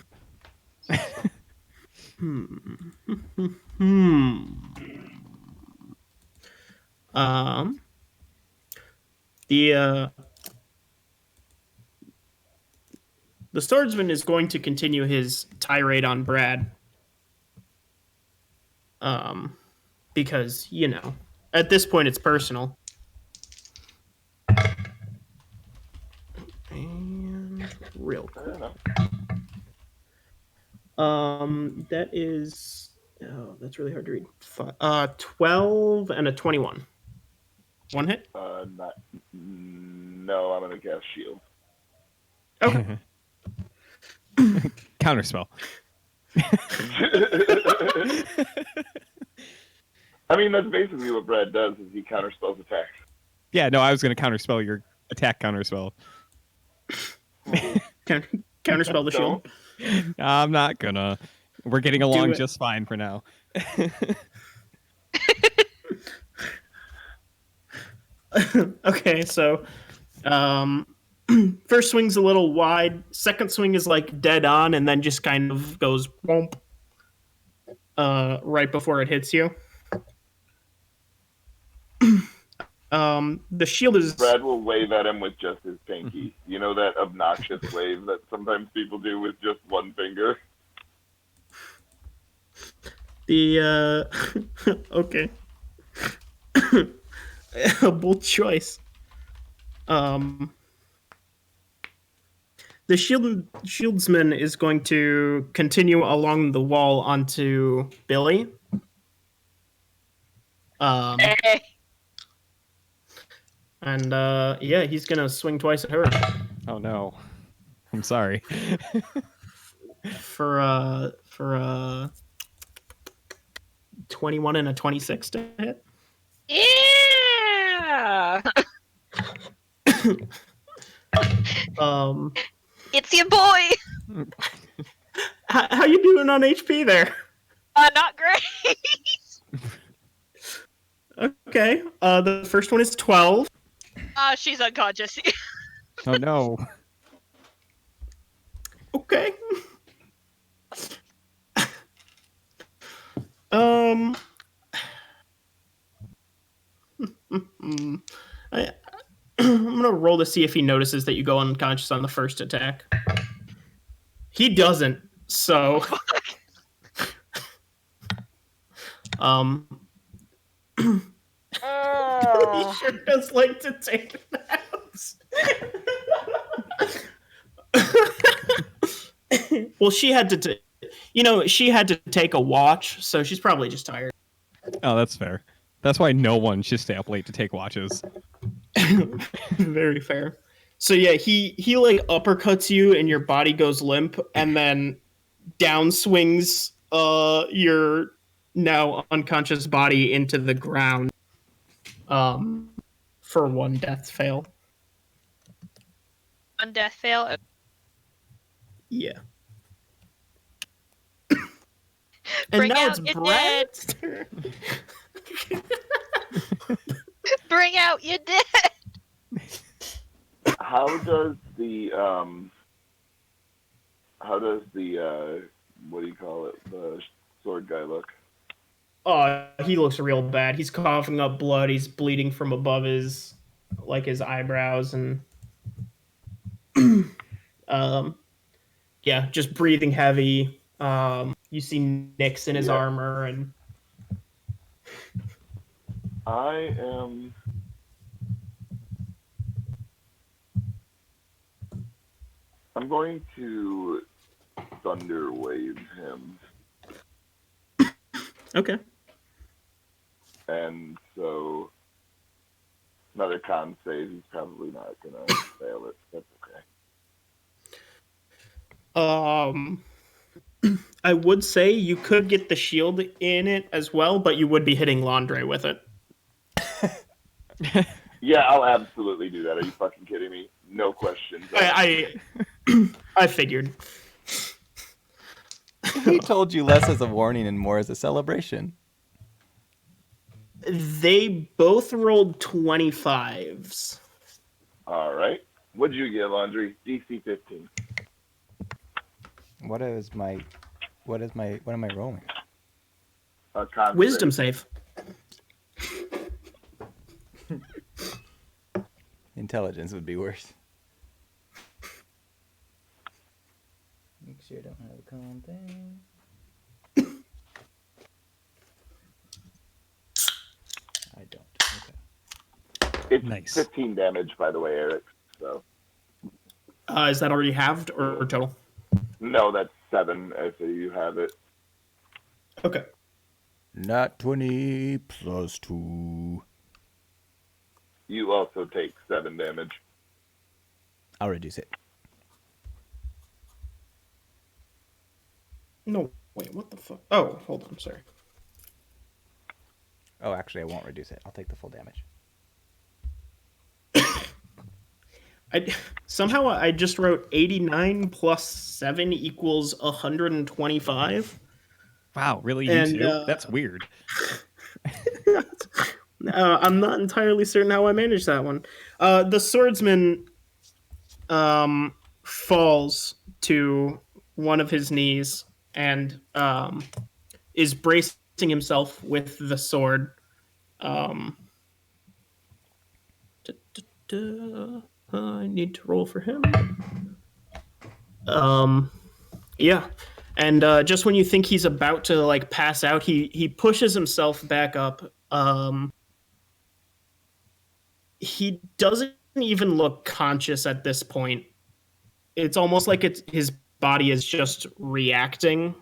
The swordsman is going to continue his tirade on Brad. Because, you know, at this point it's personal. And real quick. That is that's really hard to read. 12 and a 21. One hit? No, I'm gonna cast shield. Okay. Counterspell. I mean, that's basically what Brad does, is he counterspells attacks. Yeah, no, I was going to counterspell your attack counterspell. Counterspell the shield. I'm not gonna. We're getting along just fine for now. Okay, so first swing's a little wide. Second swing is like dead on, and then just kind of goes womp right before it hits you. The shield is. Brad will wave at him with just his pinky. You know that obnoxious wave that sometimes people do with just one finger? The okay. A bold choice. The shieldsman is going to continue along the wall onto Billy. Hey. And yeah, he's gonna swing twice at her Oh no. I'm sorry. for 21 and a 26 to hit. Yeah. It's your boy. How you doing on HP there? Not great. Okay. The first one is 12. She's unconscious. Oh no. Okay. Um. I'm gonna roll to see if he notices that you go unconscious on the first attack. He doesn't. So. He sure does like to take naps. Well, she had to, she had to take a watch, so she's probably just tired. Oh, that's fair. That's why no one should stay up late to take watches. Very fair. So yeah, he like uppercuts you and your body goes limp, and then down swings your now unconscious body into the ground. For one death fail. One death fail. Yeah. Bring and now out it's your Brad's dead. turn. Bring out your dead. How does the what do you call it? The sword guy look? He looks real bad. He's coughing up blood. He's bleeding from above his eyebrows, and yeah, just breathing heavy. You see nicks in his armor, and I'm going to thunder wave him. Okay. And so another con save. He's probably not gonna fail it. That's okay. I would say you could get the shield in it as well, but you would be hitting Landre with it. Yeah, I'll absolutely do that. Are you fucking kidding me? No questions. I figured. He told you less as a warning and more as a celebration. They both rolled 25s. All right. What did you get, Laundry? DC 15. What am I rolling? Wisdom save. Intelligence would be worse. Make sure I don't have a con thing. I don't. Okay. It's Nice. 15 damage, by the way, Eric. So. Is that already halved or total? No, that's 7. So you have it. Okay. Not 20 plus 2. You also take 7 damage. I'll reduce it. No, wait, what the fuck? Oh, hold on, sorry. Oh, actually, I won't reduce it. I'll take the full damage. Somehow I just wrote 89 plus 7 equals 125. Wow, really? You And, too? That's weird. I'm not entirely certain how I managed that one. The swordsman falls to one of his knees and is bracing himself with the sword. I need to roll for him. Yeah. And just when you think he's about to pass out, he pushes himself back up. He doesn't even look conscious at this point. it's almost like his body is just reacting,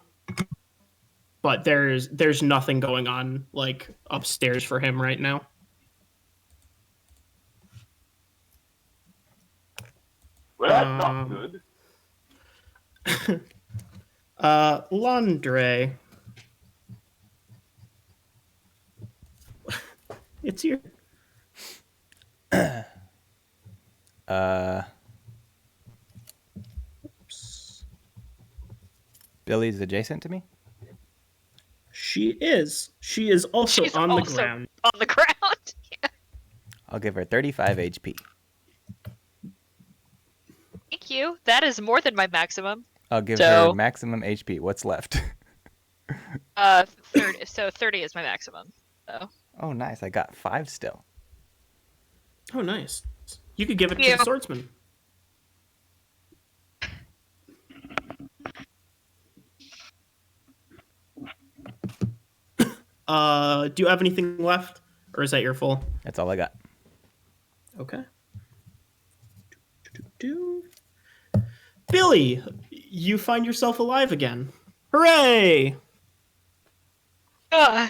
but there's nothing going on like upstairs for him right now. Well, that's not good. Landre. It's your Billy's adjacent to me? She is. She is also She's on also the ground. on the ground. I'll give her 35 HP. Thank you. That is more than my maximum. I'll give So- her maximum HP. What's left? 30. So 30 is my maximum. So Oh, nice. I got 5 still. Oh, nice. You could give it to Yeah. the swordsman. Do you have anything left, or is that your full? That's all I got. Okay. Billy, you find yourself alive again. Hooray!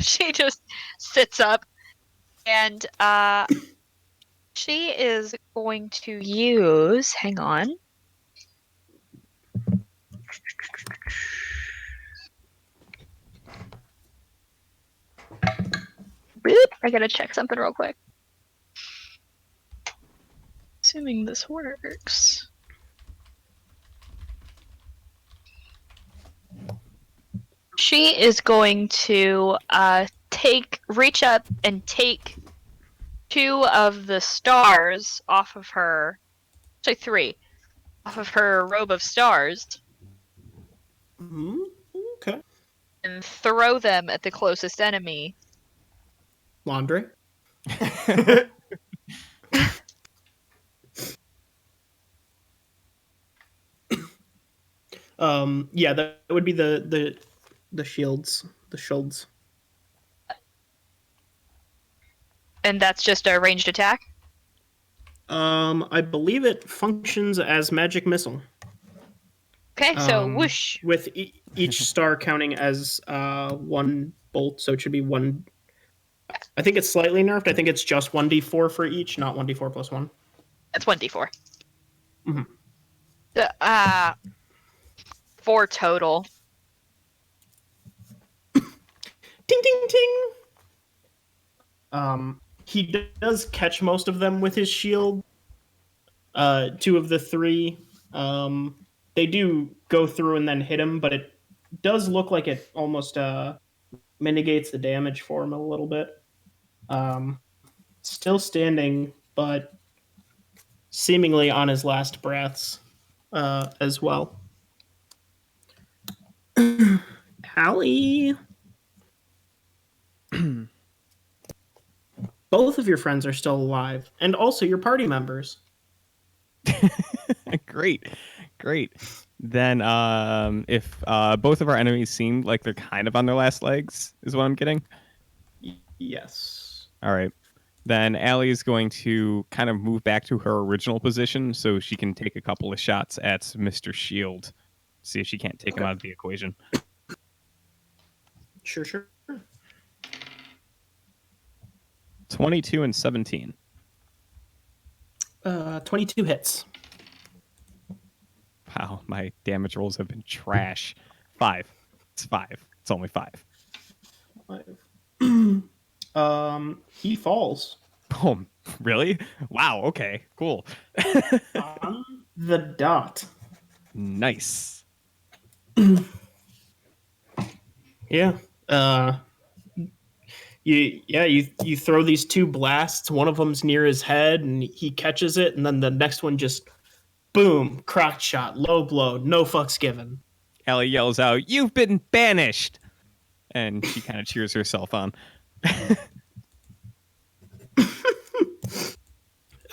she just sits up and she is going to use, hang on. Boop, I gotta check something real quick. Assuming this works. She is going to reach up and take 2 of the stars off of her, actually 3, off of her robe of stars Okay. and throw them at the closest enemy. Laundry. Yeah, that would be the shields, the shields. And that's just a ranged attack? I believe it functions as magic missile, Okay, so whoosh. with each star counting as 1 bolt, so it should be 1. I think it's slightly nerfed. I think it's just 1d4 for each, not 1d4 plus 1. That's 1d4. Mhm. 4 total. Ting ting ting. He does catch most of them with his shield. 2 of the 3, they do go through and then hit him, but it does look like it almost mitigates the damage for him a little bit. Still standing, but seemingly on his last breaths as well. Allie. Both of your friends are still alive, and also your party members. Great. Then if both of our enemies seem like they're kind of on their last legs, is what I'm getting. Yes. All right. Then Allie is going to kind of move back to her original position so she can take a couple of shots at Mr. Shield. See if she can't take him out of the equation. Sure. 22 and 17. 22 hits. Wow, my damage rolls have been trash. 5. It's 5. It's only 5. He falls. Oh, really? Wow, okay, cool. On the dot. Nice. Yeah. You throw these 2 blasts. One of them's near his head, and he catches it, and then the next one just boom, crotch shot, low blow, no fucks given. Allie yells out, "You've been banished!" And she kind of cheers herself on.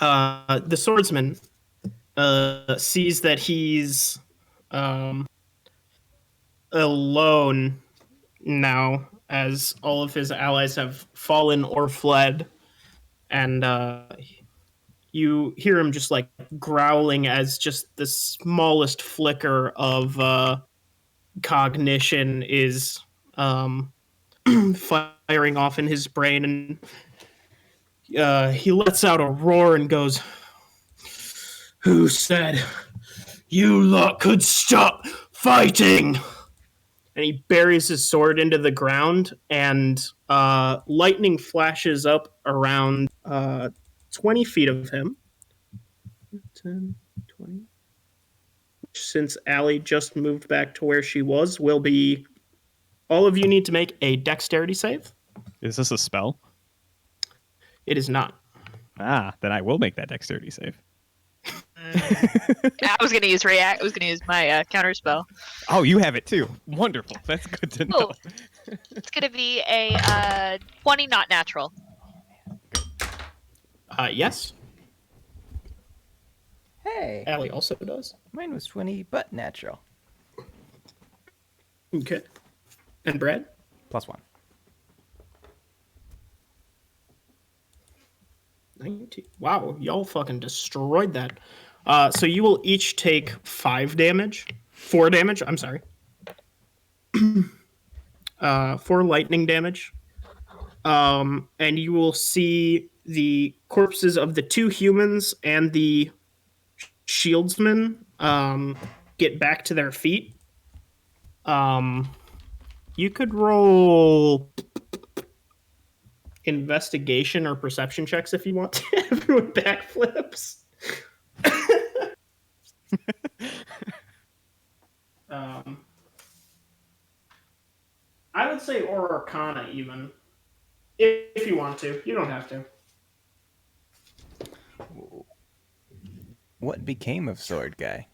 The swordsman sees that he's alone now, as all of his allies have fallen or fled, and you hear him just like growling as just the smallest flicker of cognition is firing off in his brain, and he lets out a roar and goes, "Who said you lot could stop fighting?" And he buries his sword into the ground, and lightning flashes up around 20 feet of him. 10, 20. Since Allie just moved back to where she was, will be all of you need to make a dexterity save. Is this a spell? It is not. Then I will make that dexterity save. I was gonna use react. I was gonna use my counter spell. Oh, you have it too. Wonderful. That's good to know. Oh. It's gonna be a 20, not natural. Yes. Hey, Allie also does. mine was 20, but natural. Okay. And Brad? +1. 19. Wow, y'all fucking destroyed that. So you will each take 4 damage. I'm sorry. 4 lightning damage. And you will see the corpses of the 2 humans and the shieldsmen get back to their feet. You could roll investigation or perception checks if you want to. Everyone backflips. I would say or Arcana even, if you want to. You don't have to. What became of Sword Guy?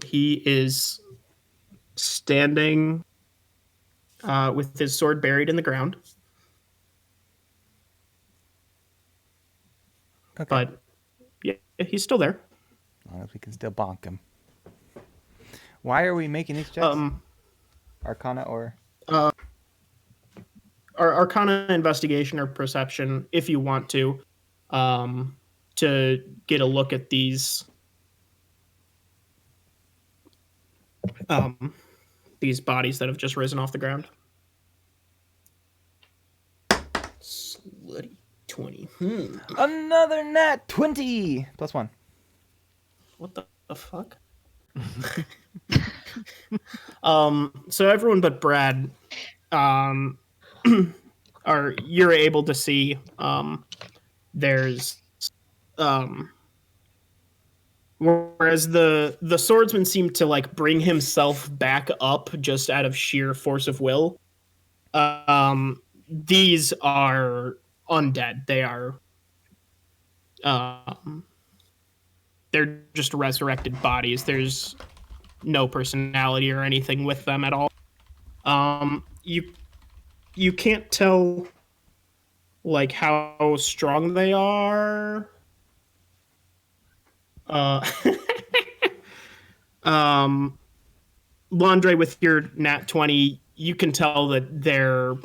He is standing with his sword buried in the ground. Okay. But yeah, he's still there. As long as we can still bonk him. Why are we making these checks? Arcana or? Arcana, investigation, or perception, if you want to get a look at these bodies that have just risen off the ground. Slutty 20. Another nat 20! +1. What the fuck? So everyone but Brad you're able to see there's whereas the swordsman seemed to like bring himself back up just out of sheer force of will. These are undead. They are they're just resurrected bodies. There's no personality or anything with them at all. You can't tell like how strong they are. Landre, with your nat 20, you can tell that they're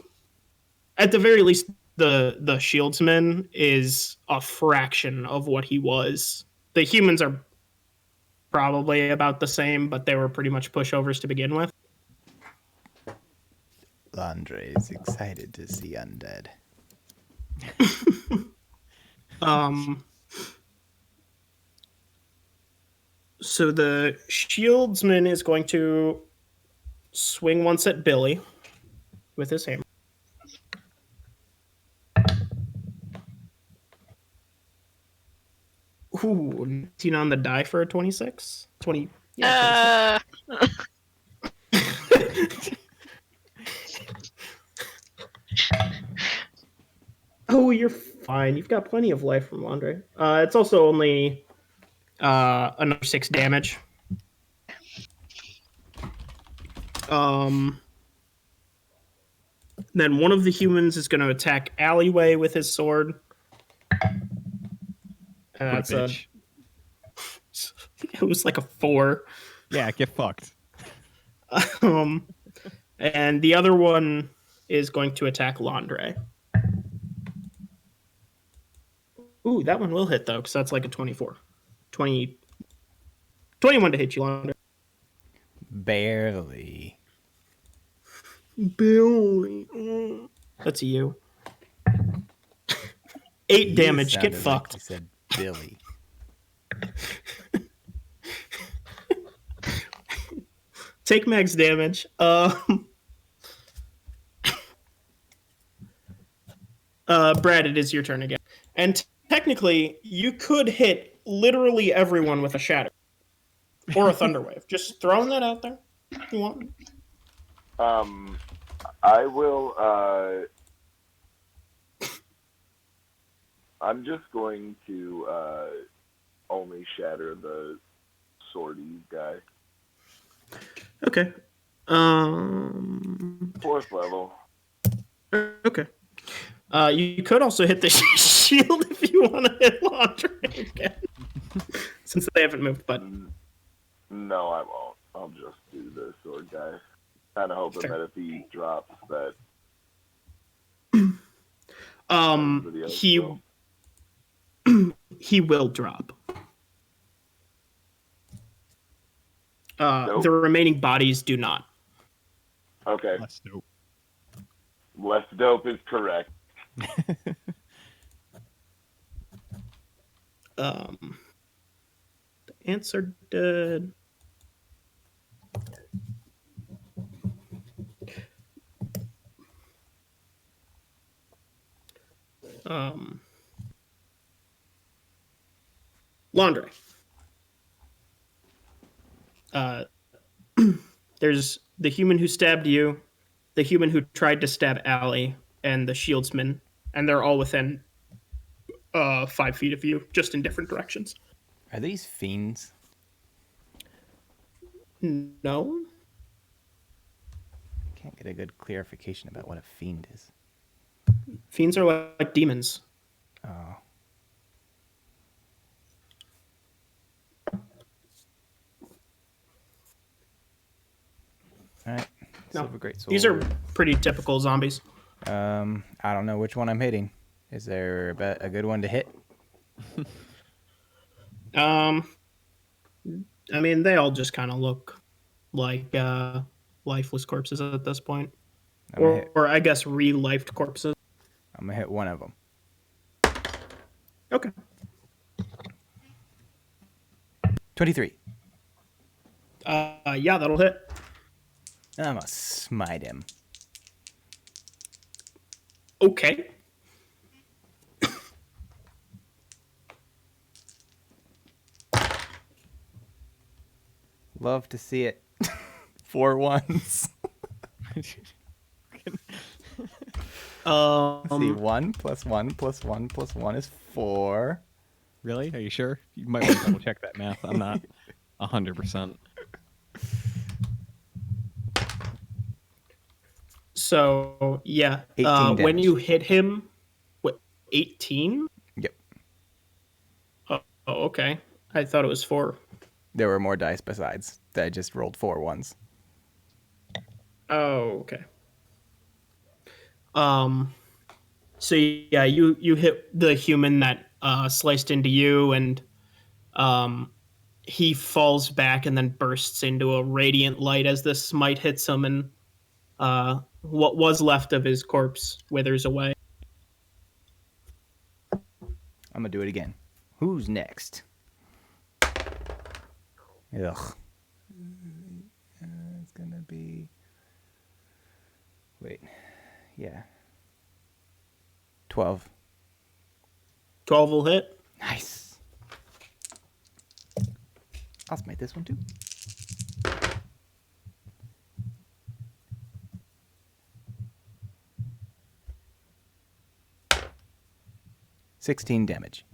at the very least the shieldsman is a fraction of what he was. The humans are probably about the same, but they were pretty much pushovers to begin with. Landre is excited to see undead. So the shieldsman is going to swing once at Billy with his hammer. Ooh, 19 on the die for a 26? 20. Yeah, 26. Oh, you're fine. You've got plenty of life from Landre. It's also only another 6 damage. Then one of the humans is going to attack Alleyway with his sword. That's bitch. It was like a 4. Yeah, get fucked. And the other one is going to attack Landre. Ooh, that one will hit though, because that's like a 24. 20, 21 to hit you, Launder. Barely. Billy. That's you. 8 damage. Get Sounded like fucked. you said Billy. Take max damage. Brad, it is your turn again. And technically, you could hit literally everyone with a shatter or a thunder wave. Just throwing that out there. If you want. I will. I'm just going to only shatter the swordy guy. Okay. 4th level. Okay. You could also hit the shield if you want to hit Laundry again. Since they haven't moved, but No, I won't. I'll just do the sword guy. Kind of hoping Fair. that if he drops that. He will drop. Nope. The remaining bodies do not. Okay. Less dope. Less dope is correct. The ants are dead. Laundry. There's the human who stabbed you, the human who tried to stab Allie, and the shieldsman, and they're all within 5 feet of you, just in different directions. Are these fiends? No. Can't get a good clarification about what a fiend is. Fiends are like demons. Oh. All right. No. Silver Great Sword. These are pretty typical zombies. I don't know which one I'm hitting. Is there a good one to hit? I mean, they all just kind of look like lifeless corpses at this point, or I guess re-lifed corpses. I'm gonna hit one of them. Okay. 23. Yeah, that'll hit. I'm gonna smite him. Okay. Love to see it. 4 ones. Let's see, 1 plus 1 plus 1 plus 1 is 4. Really? Are you sure? You might want to double check that math. I'm not 100%. So yeah, 18 when damage. you hit him, what 18? Yep. Oh, okay. I thought it was 4. There were more dice besides. I just rolled 4 ones. Oh, okay. So yeah, you hit the human that sliced into you, and he falls back and then bursts into a radiant light as the smite hits him, and what was left of his corpse withers away. I'm gonna do it again. Who's next? Ugh. It's gonna be. Wait. Yeah. 12. 12 will hit. Nice. I'll smite this one too. $16 damage.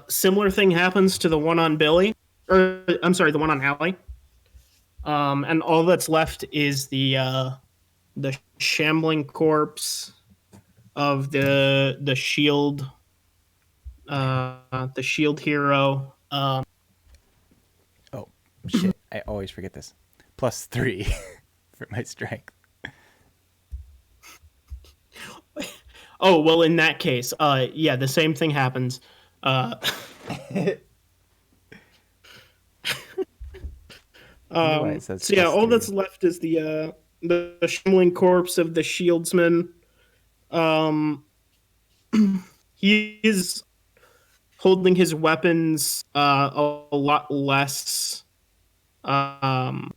Similar thing happens to the one on Billy, or I'm sorry, the one on Allie. And all that's left is the shambling corpse of the shield, the shield hero. Oh shit! I always forget this. +3 for my strength. Oh well, in that case, yeah, the same thing happens. Uh, Wonder why it says so yeah, plus all 3. that's left is the shambling corpse of the shieldsman. Um, he is holding his weapons a lot less. Um,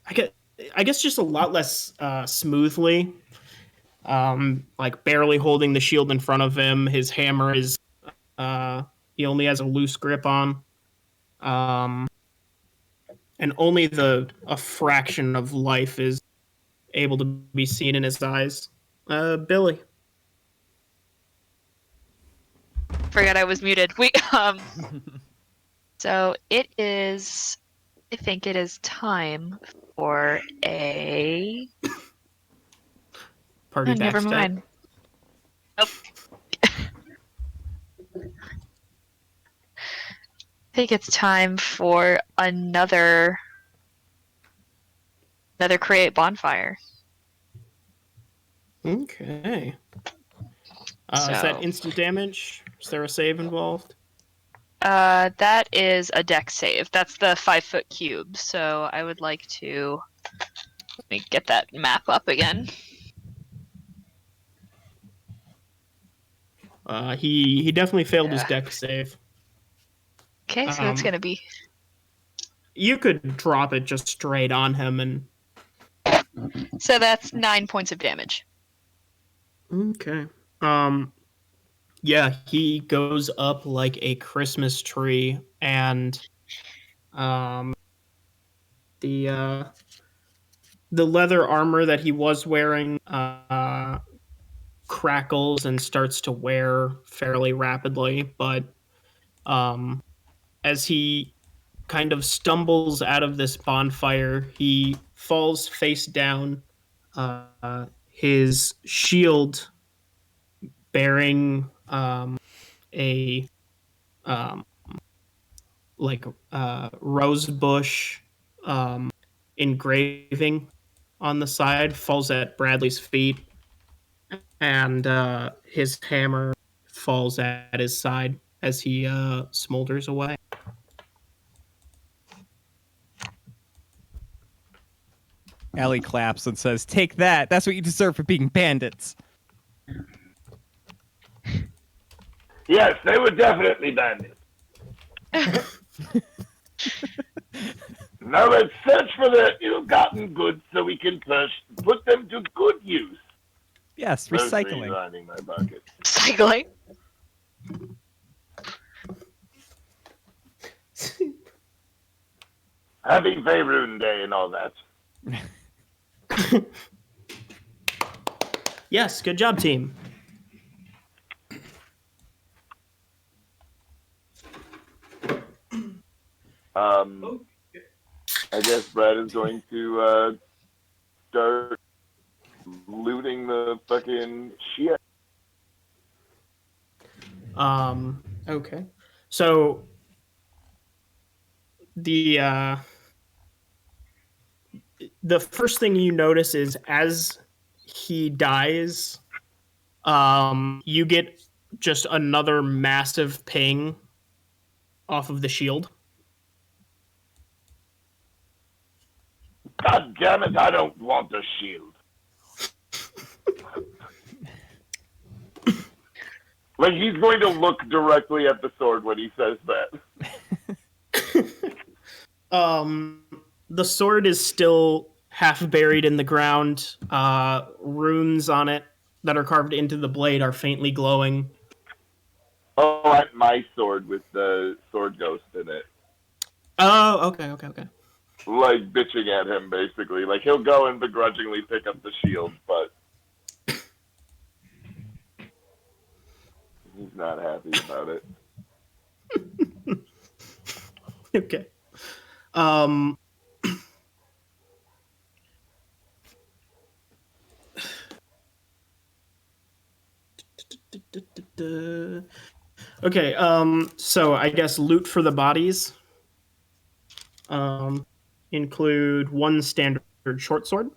I guess I guess just a lot less smoothly. Like barely holding the shield in front of him. His hammer is he only has a loose grip on. Um, and only a fraction of life is able to be seen in his eyes. Billy. Forgot I was muted. So it is. I think it is time for a. Party Oh, never backstab. mind. Nope. I think it's time for another create bonfire. Okay. Is that So instant damage? Is there a save involved? that is a deck save. That's the 5-foot cube. So I would like to let me get that map up again. He definitely failed his Yeah. deck save. Okay, so that's gonna be You could drop it just straight on him and. so that's 9 points of damage. Okay. Yeah, he goes up like a Christmas tree, and the uh, the leather armor that he was wearing crackles and starts to wear fairly rapidly. But as he kind of stumbles out of this bonfire, he falls face down. His shield bearing a um, like rose bush engraving on the side falls at Bradley's feet, and his hammer falls at his side as he smolders away. Ellie claps and says, "Take that. That's what you deserve for being bandits." Yes, they were definitely bandits. Now let's search for the ill-gotten goods so we can put them to good use. Yes, Mostly recycling. lining my bucket. Cycling. Happy Faerun Day and all that. Yes, good job, team. I guess Brad is going to start looting the fucking shit. Okay. So the first thing you notice is as he dies, you get just another massive ping off of the shield. God damn it, I don't want a shield. Like, he's going to look directly at the sword when he says that. The sword is still half buried in the ground. Runes on it that are carved into the blade are faintly glowing. Oh, at my sword with the sword ghost in it. Oh, okay. Like, bitching at him, basically. Like, he'll go and begrudgingly pick up the shield, but he's not happy about it. Okay. Okay, so I guess loot for the bodies include one standard short sword,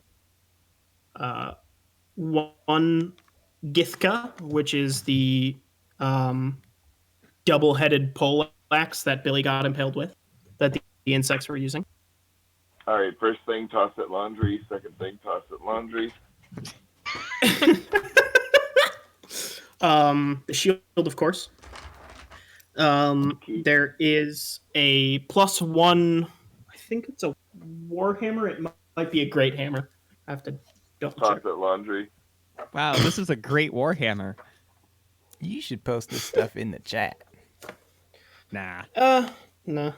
one Githka, which is the double-headed pole axe that Billy got impaled with, that the insects were using. All right, first thing, toss it laundry. Second thing, toss it laundry. The shield, of course. There is a +1. I think it's a warhammer. It might be a great hammer. I have to double Toss check. it laundry. Wow, this is a great Warhammer. You should post this stuff in the chat. Nah. No.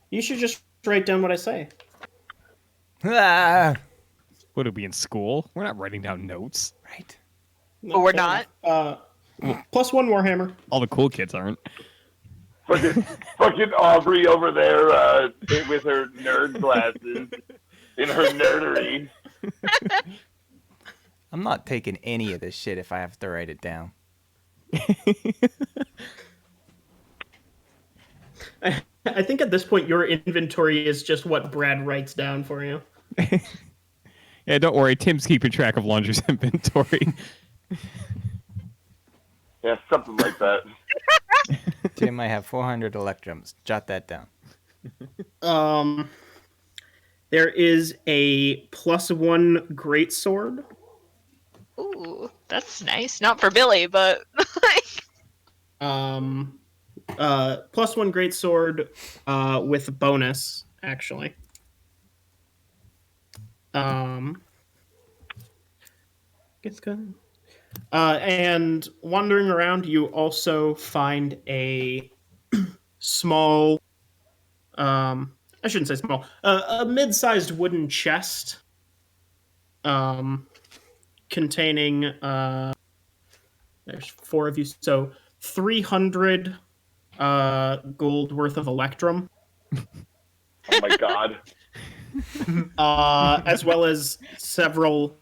You should just write down what I say. Ah! What are we in school? We're not writing down notes. Right. No, But we're fair not? enough. +1 warhammer. All the cool kids aren't. Fucking Aubrey over there with her nerd glasses in her nerdery. I'm not taking any of this shit if I have to write it down. I think at this point your inventory is just what Brad writes down for you. Yeah, don't worry. Tim's keeping track of Laundry's inventory. Yeah, something like that. Tim, I have 400 electrums. Jot that down. There is a +1 greatsword. Ooh, that's nice. Not for Billy, but +1 greatsword with a bonus, actually. Gets good. And wandering around, you also find a small, I shouldn't say small, a mid-sized wooden chest, containing, there's 4 of you, so 300 gold worth of electrum. Oh my god. As well as several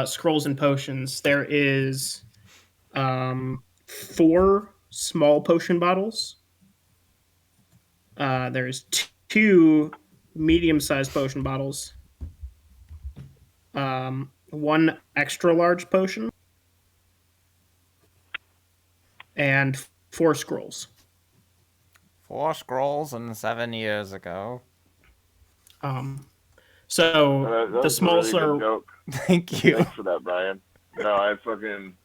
scrolls and potions. There is 4 small potion bottles. There's 2 medium-sized potion bottles. 1 extra large potion. And 4 scrolls. 4 scrolls and 7 years ago. So That the was a smalls really good are joke. Thank you. Thanks for that, Brian. No, I fucking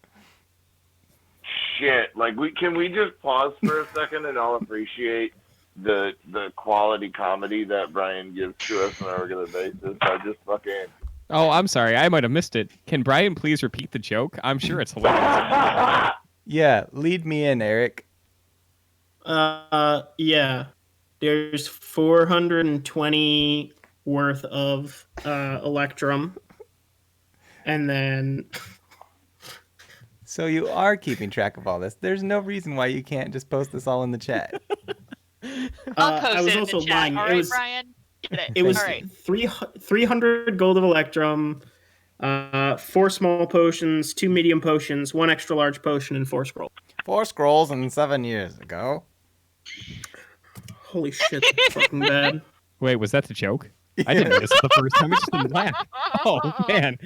shit. Like, can we just pause for a second and all appreciate the quality comedy that Brian gives to us on a regular basis? I just fucking. Oh, I'm sorry. I might have missed it. Can Brian please repeat the joke? I'm sure it's hilarious. Yeah, lead me in, Eric. yeah. There's 420 worth of electrum. And then So you are keeping track of all this. There's no reason why you can't just post this all in the chat. I'll post I was it in also the chat. lying. All It right, was Brian. Get it was all right. 300 gold of electrum, 4 small potions, 2 medium potions, 1 extra large potion, and 4 scrolls. 4 scrolls and 7 years ago. Holy shit, that's fucking bad. Wait, was that the joke? I didn't miss it the first time. I just didn't laugh. Oh, man.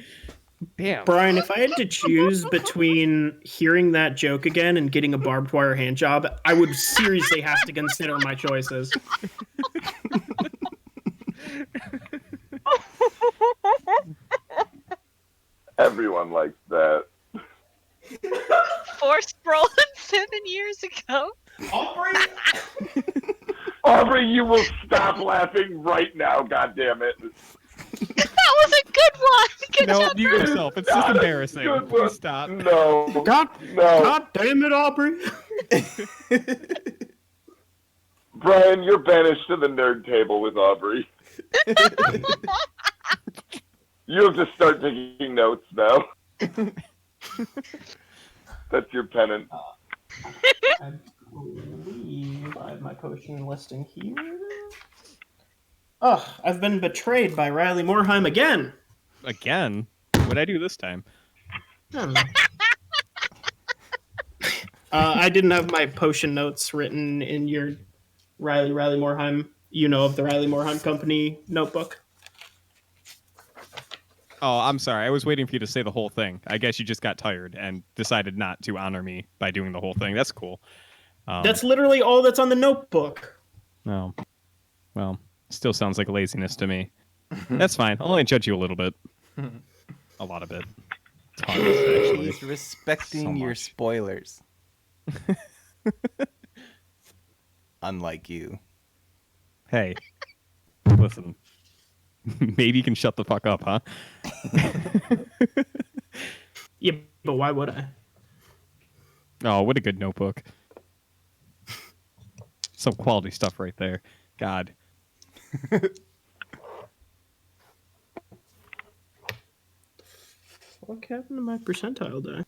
Damn. Brian, if I had to choose between hearing that joke again and getting a barbed wire hand job, I would seriously have to consider my choices. Everyone likes that. 4 scroll and 7 years ago. Aubrey, you will stop laughing right now, goddammit. That was a good one. Good No, job. mute yourself. It's just embarrassing. Good one. Please stop. No. God No. damn it, Aubrey. Brian, you're banished to the nerd table with Aubrey. You have to start taking notes now. That's your penance. I believe I have my potion listing here. Oh, I've been betrayed by Riley Moorheim again. Again? What'd I do this time? I didn't have my potion notes written in your Riley Moorheim, of the Riley Moorheim Company notebook. Oh, I'm sorry. I was waiting for you to say the whole thing. I guess you just got tired and decided not to honor me by doing the whole thing. That's cool. That's literally all that's on the notebook. No. Well, still sounds like laziness to me. That's fine. I'll only judge you a little bit. A lot of it. Tons, actually. He's respecting So your much. spoilers. Unlike you. Hey, listen. Maybe you can shut the fuck up, huh? Yeah, but why would I? Oh, what a good notebook. Some quality stuff right there. God. What happened to my percentile die?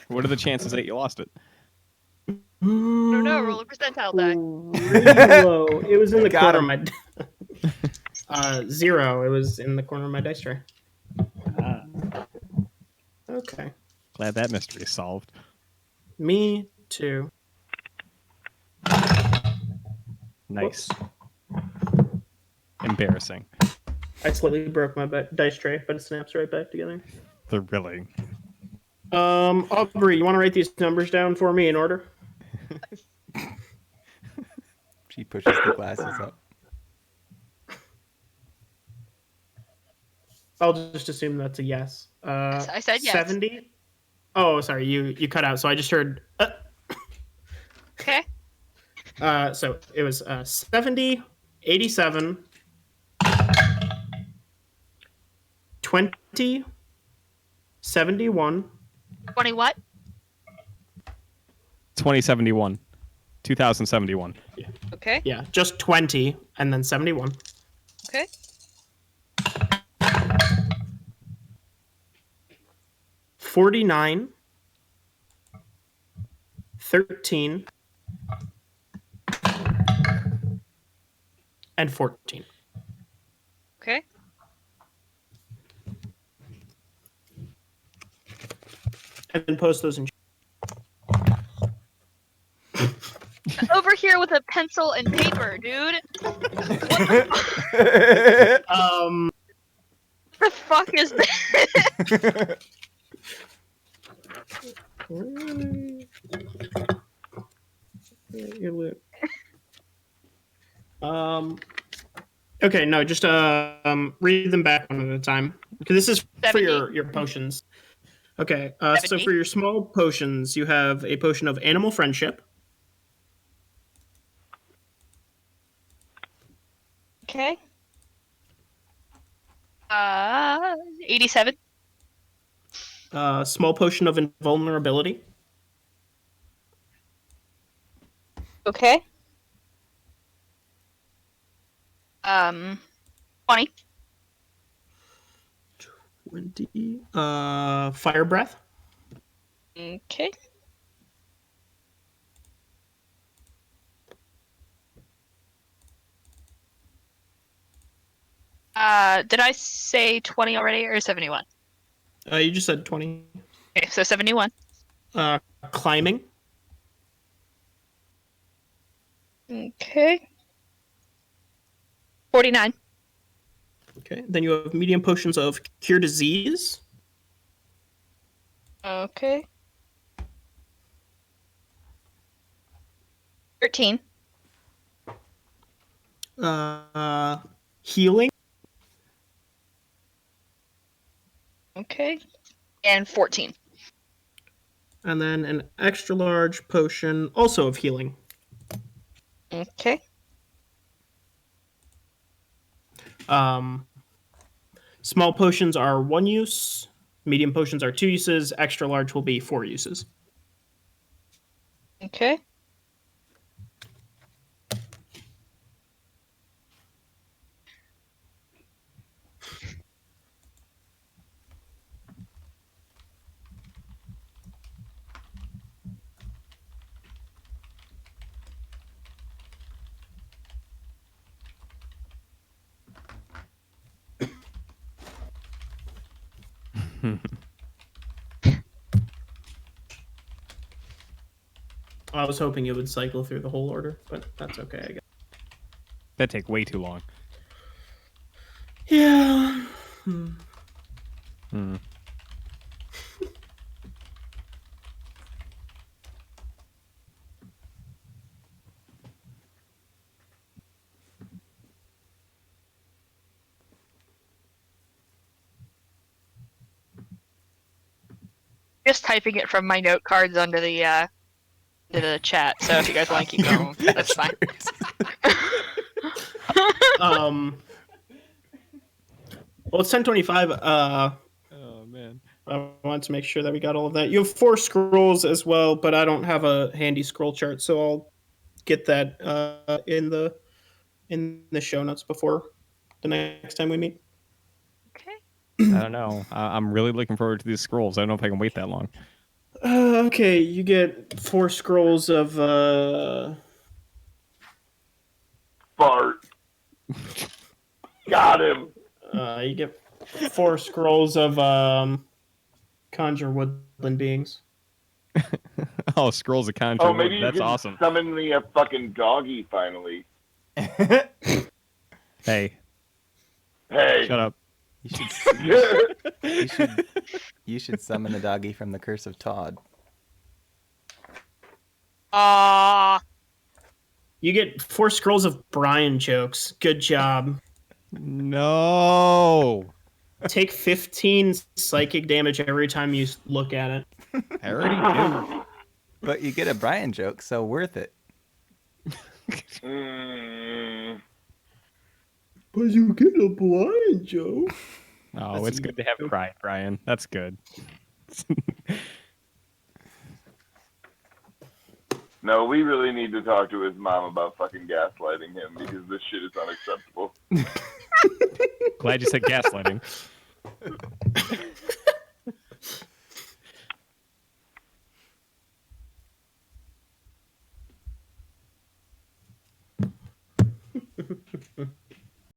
What are the chances that you lost it? I don't know. Roll a percentile die. Really low. It was in the Got corner of my 0. It was in the corner of my dice tray. Okay. Glad that mystery is solved. Me too. Nice. Embarrassing. I slightly broke my dice tray, but it snaps right back together. Thrilling. Aubrey, you want to write these numbers down for me in order? She pushes the glasses up. I'll just assume that's a yes. I said yes. 70. Oh, sorry, you cut out. So I just heard. Okay. So it was 70, 87, 20, 71. 20 what? 2071. 2071. Okay. Yeah, just 20 and then 71. Okay. 49, 13, and 14. Okay. And then post those in. Over here with a pencil and paper, dude. What the fuck is that? Okay, no, just read them back one at a time because this is for 70. your potions. Okay, so 70. for your small potions, you have a potion of animal friendship, Okay. 87. small potion of invulnerability, Okay. 20. 20, fire breath, Okay. Did I say 20 already or 71? you just said 20, Okay, so 71. climbing, Okay. 49. okay, then you have medium potions of cure disease, Okay. 13. healing, Okay. And 14. and then an extra large potion also of healing. Okay. Small potions are 1 use, medium potions are 2 uses, extra large will be 4 uses. Okay. I was hoping it would cycle through the whole order, but that's okay, I guess. That'd take way too long. Yeah. Hmm. Just typing it from my note cards under the chat. So if you guys want to keep going, that's fine. Well, it's 10:25. Oh man. I wanted to make sure that we got all of that. You have 4 scrolls as well, but I don't have a handy scroll chart, so I'll get that in the show notes before the next time we meet. Okay. I don't know. I'm really looking forward to these scrolls. I don't know if I can wait that long. Okay, you get 4 scrolls of Fart. Got him. you get 4 scrolls of conjure woodland beings. Oh, scrolls of conjure. Oh, maybe you That's can awesome. summon me a fucking doggy finally. Hey, Hey. shut up. You should summon the doggy from the Curse of Todd. You get 4 scrolls of Brian jokes. Good job. No. Take 15 psychic damage every time you look at it. I already do. But you get a Brian joke, so worth it. But you get a Brian joke. Oh, it's good to have pride, Brian. That's good. No, we really need to talk to his mom about fucking gaslighting him because this shit is unacceptable. Glad you said gaslighting.